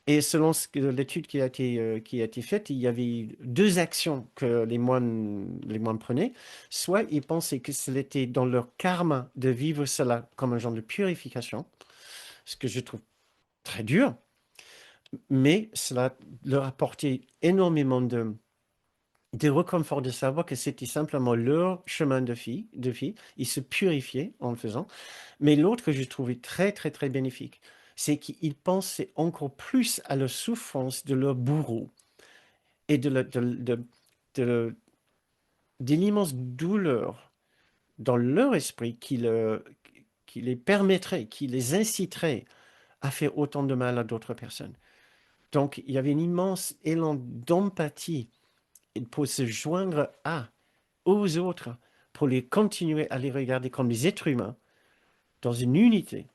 Et selon l'étude qui a été faite, il y avait deux actions que les moines prenaient. Soit ils pensaient que c'était dans leur karma de vivre cela comme un genre de purification, ce que je trouve très dur, mais cela leur apportait énormément de réconfort de savoir que c'était simplement leur chemin de vie. Ils se purifiaient en le faisant. Mais l'autre que je trouvais très, très, très bénéfique, c'est qu'ils pensaient encore plus à la souffrance de leur bourreau et de l'immense douleur dans leur esprit qui les permettrait, qui les inciterait à faire autant de mal à d'autres personnes. Donc, il y avait un immense élan d'empathie pour se joindre aux autres, pour les continuer à les regarder comme des êtres humains dans une unité,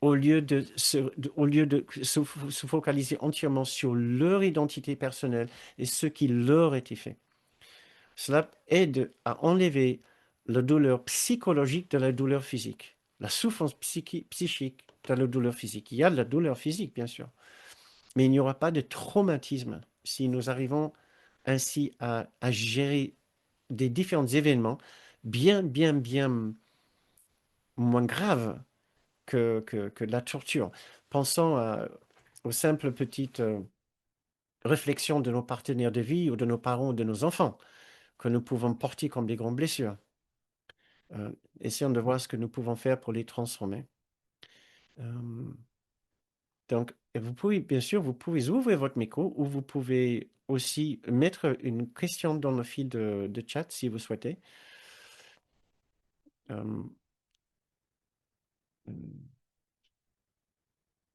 au lieu de se focaliser entièrement sur leur identité personnelle et ce qui leur était fait. Cela aide à enlever la douleur psychologique de la douleur physique, la souffrance psychique de la douleur physique. Il y a de la douleur physique, bien sûr, mais il n'y aura pas de traumatisme si nous arrivons ainsi à gérer des différents événements bien, bien, bien moins graves que la torture. Pensons aux simples petites réflexions de nos partenaires de vie ou de nos parents ou de nos enfants que nous pouvons porter comme des grandes blessures. Euh, Essayons de voir ce que nous pouvons faire pour les transformer. Euh, donc, vous pouvez, bien sûr, vous pouvez ouvrir votre micro ou vous pouvez aussi mettre une question dans le fil de chat si vous souhaitez. Euh,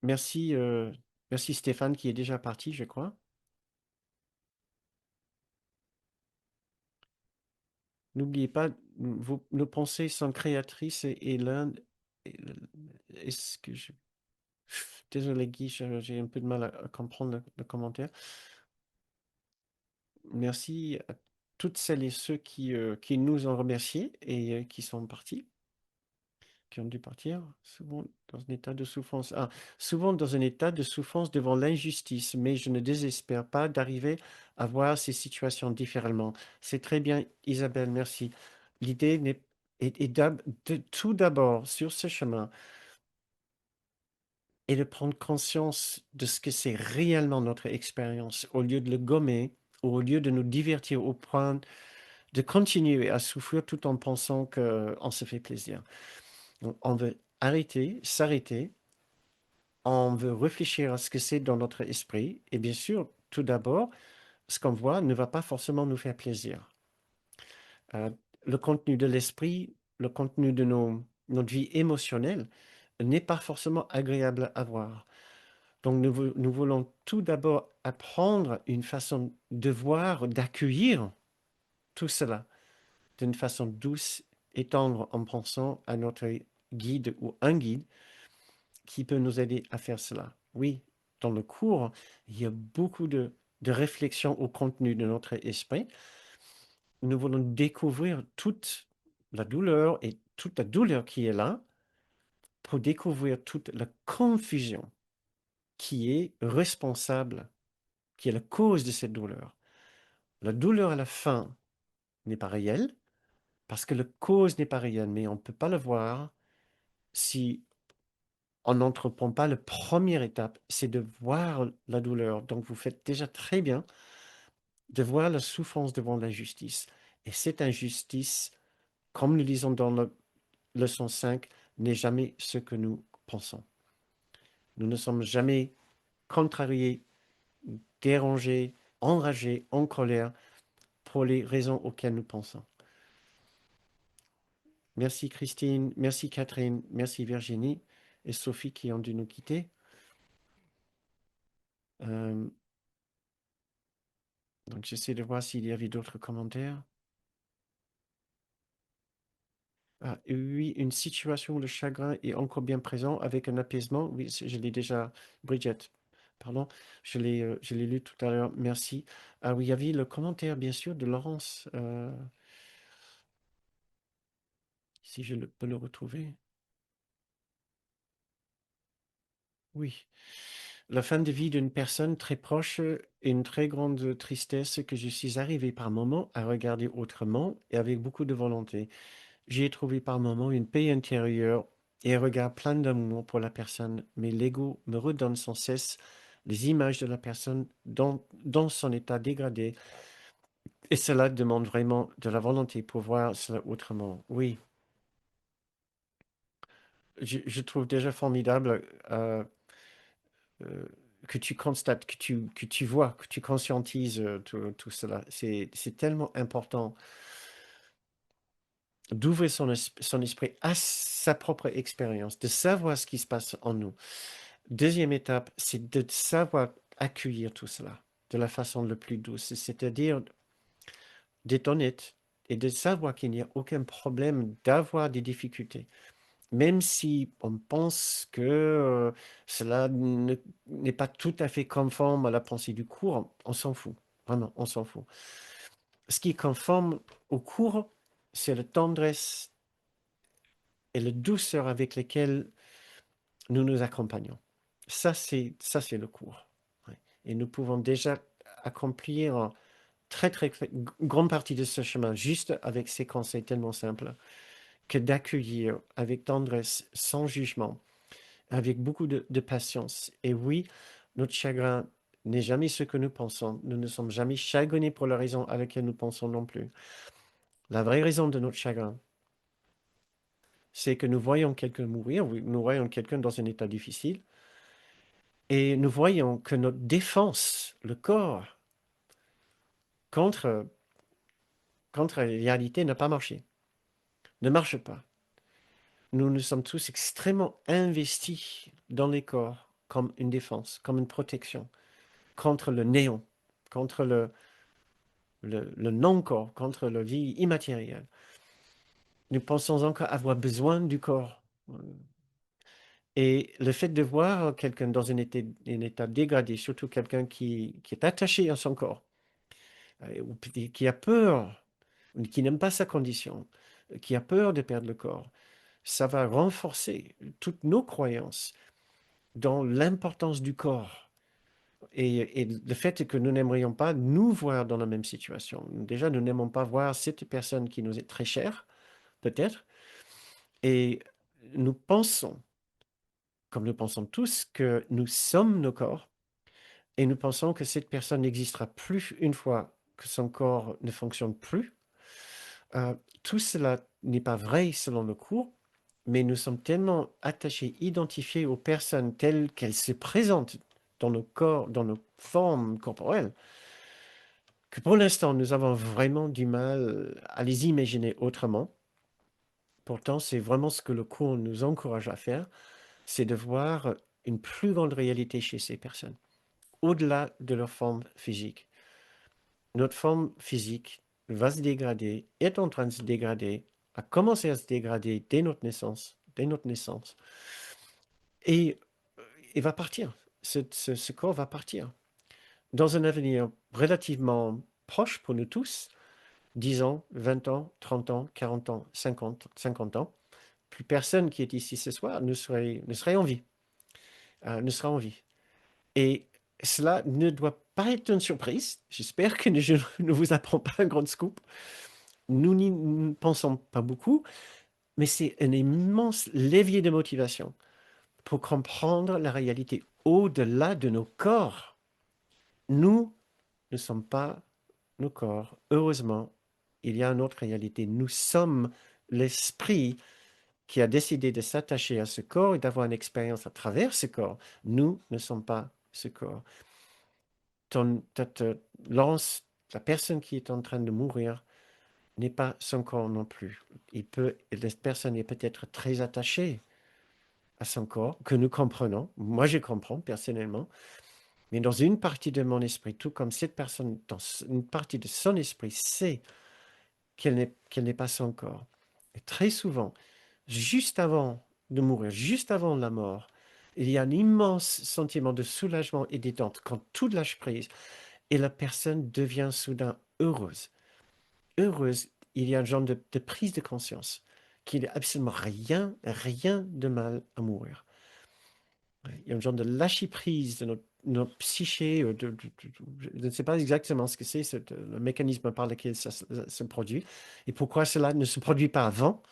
merci, merci Stéphane qui est déjà parti, je crois. N'oubliez pas, nos pensées sont créatrices et l'un. Est-ce que je. Désolé Guy, j'ai un peu de mal à comprendre le commentaire. Merci à toutes celles et ceux qui nous ont remerciés et qui sont partis, qui ont dû partir, souvent dans un état de souffrance. Ah, souvent dans un état de souffrance devant l'injustice, mais je ne désespère pas d'arriver à voir ces situations différemment. C'est très bien, Isabelle, merci. L'idée est tout d'abord sur ce chemin et de prendre conscience de ce que c'est réellement notre expérience, au lieu de le gommer, ou au lieu de nous divertir au point de continuer à souffrir tout en pensant qu'on se fait plaisir. Donc, on veut arrêter, s'arrêter, on veut réfléchir à ce que c'est dans notre esprit, et bien sûr, tout d'abord, ce qu'on voit ne va pas forcément nous faire plaisir. Euh, le contenu de l'esprit, le contenu de notre vie émotionnelle n'est pas forcément agréable à voir. Donc, nous voulons tout d'abord apprendre une façon de voir, d'accueillir tout cela d'une façon douce et tendre en pensant à notre guide ou un guide qui peut nous aider à faire cela. Oui, dans le cours, il y a beaucoup de réflexions au contenu de notre esprit. Nous voulons découvrir toute la douleur et toute la douleur qui est là pour découvrir toute la confusion qui est responsable, qui est la cause de cette douleur. La douleur à la fin n'est pas réelle parce que la cause n'est pas réelle, mais on ne peut pas le voir si on n'entreprend pas la première étape, c'est de voir la douleur. Donc, vous faites déjà très bien de voir la souffrance devant l'injustice. Et cette injustice, comme nous disons dans la leçon 5, n'est jamais ce que nous pensons. Nous ne sommes jamais contrariés, dérangés, enragés, en colère pour les raisons auxquelles nous pensons. Merci Christine, merci Catherine, merci Virginie. et Sophie qui ont dû nous quitter. Euh, donc, j'essaie de voir s'il y avait d'autres commentaires. Ah, oui, une situation où le chagrin est encore bien présent avec un apaisement. Oui, je l'ai déjà. Bridget, pardon, je l'ai lu tout à l'heure. Merci. Ah oui, il y avait le commentaire, bien sûr, de Laurence. Si peux le retrouver. Oui. La fin de vie d'une personne très proche est une très grande tristesse que je suis arrivé par moments à regarder autrement et avec beaucoup de volonté. J'y ai trouvé par moments une paix intérieure et un regard plein d'amour pour la personne, mais l'ego me redonne sans cesse les images de la personne dans son état dégradé, et cela demande vraiment de la volonté pour voir cela autrement. Oui, je trouve déjà formidable euh, que tu constates, que tu vois, que tu conscientises tout cela. C'est tellement important d'ouvrir son esprit à sa propre expérience, de savoir ce qui se passe en nous. Deuxième étape, c'est de savoir accueillir tout cela de la façon la plus douce, c'est-à-dire d'être honnête et de savoir qu'il n'y a aucun problème d'avoir des difficultés. Même si on pense que cela n'est pas tout à fait conforme à la pensée du cours, on s'en fout. Vraiment, on s'en fout. Ce qui est conforme au cours, c'est la tendresse et la douceur avec lesquelles nous nous accompagnons. Ça, c'est le cours. Ouais. Et nous pouvons déjà accomplir en très grande partie de ce chemin juste avec ces conseils tellement simples que d'accueillir avec tendresse, sans jugement, avec beaucoup de patience. Et oui, notre chagrin n'est jamais ce que nous pensons. Nous ne sommes jamais chagrinés pour la raison à laquelle nous pensons non plus. La vraie raison de notre chagrin, c'est que nous voyons quelqu'un mourir, nous voyons quelqu'un dans un état difficile, et nous voyons que notre défense, le corps, contre, contre la réalité n'a pas marché, ne marche pas. Nous sommes tous extrêmement investis dans les corps comme une défense, comme une protection contre le néant, contre le non-corps, contre la vie immatérielle. Nous pensons encore avoir besoin du corps. Et le fait de voir quelqu'un dans un état dégradé, surtout quelqu'un qui est attaché à son corps, ou qui a peur, qui n'aime pas sa condition, qui a peur de perdre le corps, ça va renforcer toutes nos croyances dans l'importance du corps. Et le fait que nous n'aimerions pas nous voir dans la même situation. Déjà, nous n'aimons pas voir cette personne qui nous est très chère, peut-être, et nous pensons, comme nous pensons tous, que nous sommes nos corps, et nous pensons que cette personne n'existera plus une fois que son corps ne fonctionne plus. Euh, Tout cela n'est pas vrai selon le cours, mais nous sommes tellement attachés, identifiés aux personnes telles qu'elles se présentent dans nos corps, dans nos formes corporelles, que pour l'instant, nous avons vraiment du mal à les imaginer autrement. Pourtant, c'est vraiment ce que le cours nous encourage à faire, c'est de voir une plus grande réalité chez ces personnes, au-delà de leur forme physique. Notre forme physique va se dégrader, est en train de se dégrader, a commencé à se dégrader dès notre naissance, et il va partir. Ce corps va partir. Dans un avenir relativement proche pour nous tous, 10 ans, 20 ans, 30 ans, 40 ans, 50 ans, plus personne qui est ici ce soir ne serait en vie, ne sera en vie. Et cela ne doit pas être une surprise. J'espère que je ne vous apprends pas un grand scoop. Nous n'y pensons pas beaucoup, mais c'est un immense levier de motivation pour comprendre la réalité au-delà de nos corps. Nous ne sommes pas nos corps. Heureusement, il y a une autre réalité. Nous sommes l'esprit qui a décidé de s'attacher à ce corps et d'avoir une expérience à travers ce corps. Nous ne sommes pas ce corps. Lance, la personne qui est en train de mourir n'est pas son corps non plus. La personne est peut-être très attachée à son corps, que nous comprenons. Moi, je comprends personnellement. Mais dans une partie de mon esprit, tout comme cette personne, dans une partie de son esprit, sait qu'elle n'est pas son corps. Et très souvent, juste avant de mourir, juste avant la mort, il y a un immense sentiment de soulagement et de détente quand tout lâche prise et la personne devient soudain heureuse. Heureuse, il y a un genre de prise de conscience qu'il n'y a absolument rien de mal à mourir. Il y a un genre de lâcher prise de notre psyché. Je ne sais pas exactement ce que c'est, le mécanisme par lequel ça se produit et pourquoi cela ne se produit pas avant.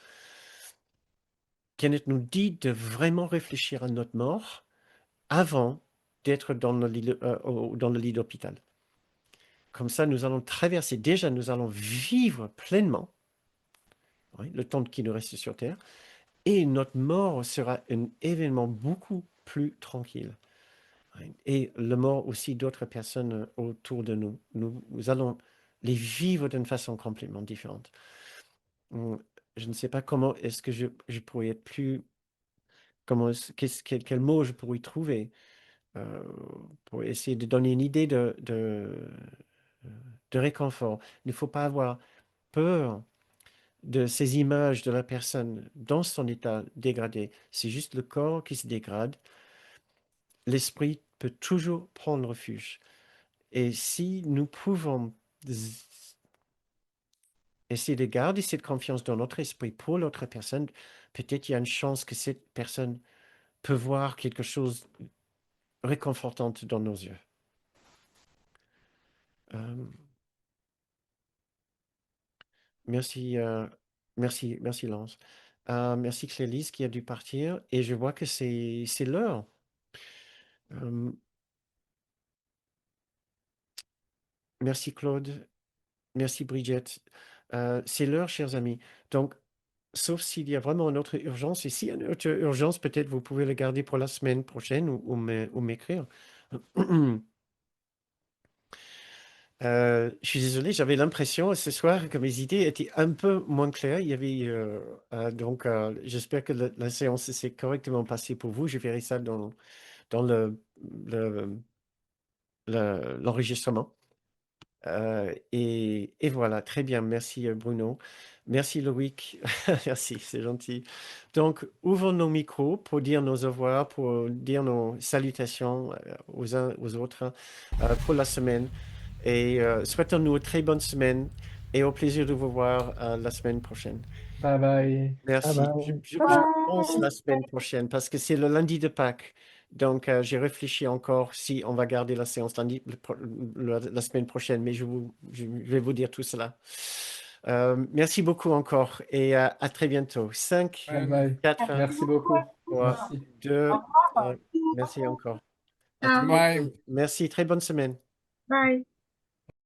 Kenneth nous dit de vraiment réfléchir à notre mort avant d'être dans le lit d'hôpital. Comme ça, nous allons traverser, déjà, nous allons vivre pleinement, oui, le temps qui nous reste sur Terre, et notre mort sera un événement beaucoup plus tranquille. Oui. Et le mort aussi d'autres personnes autour de nous. Nous allons les vivre d'une façon complètement différente. Hum, Je ne sais pas comment est-ce que je pourrais être plus, quel mot je pourrais trouver euh, pour essayer de donner une idée de réconfort. Il ne faut pas avoir peur de ces images de la personne dans son état dégradé. C'est juste le corps qui se dégrade. L'esprit peut toujours prendre refuge. Et si nous pouvons essayer de garder cette confiance dans notre esprit pour l'autre personne, peut-être il y a une chance que cette personne peut voir quelque chose de réconfortant dans nos yeux. Euh, merci, merci Lance. Merci Clélise qui a dû partir et je vois que c'est l'heure. Euh, Merci Claude, merci Bridget. C'est l'heure, chers amis. Donc, sauf s'il y a vraiment une autre urgence, et s'il y a une autre urgence, peut-être vous pouvez le garder pour la semaine prochaine ou m'écrire. Je suis désolé, j'avais l'impression ce soir que mes idées étaient un peu moins claires. Il y avait, donc, j'espère que la séance s'est correctement passée pour vous. Je verrai ça dans le- l'enregistrement. Et voilà, très bien. Merci Bruno. Merci Loïc. Merci, c'est gentil. Donc, ouvrons nos micros pour dire nos au revoir, pour dire nos salutations aux uns aux autres pour la semaine. Et souhaitons-nous une très bonne semaine et au plaisir de vous voir la semaine prochaine. Bye bye. Bye Merci. bye. Je pense la semaine prochaine parce que c'est le lundi de Pâques. Donc, j'ai réfléchi encore si on va garder la séance lundi, la semaine prochaine, mais je vais vous dire tout cela. Merci beaucoup encore et à très bientôt. 5, Bye bye. 4, Merci beaucoup. 3, Merci. 2, merci encore. À très Ciao. bientôt. Merci, très bonne semaine. Bye.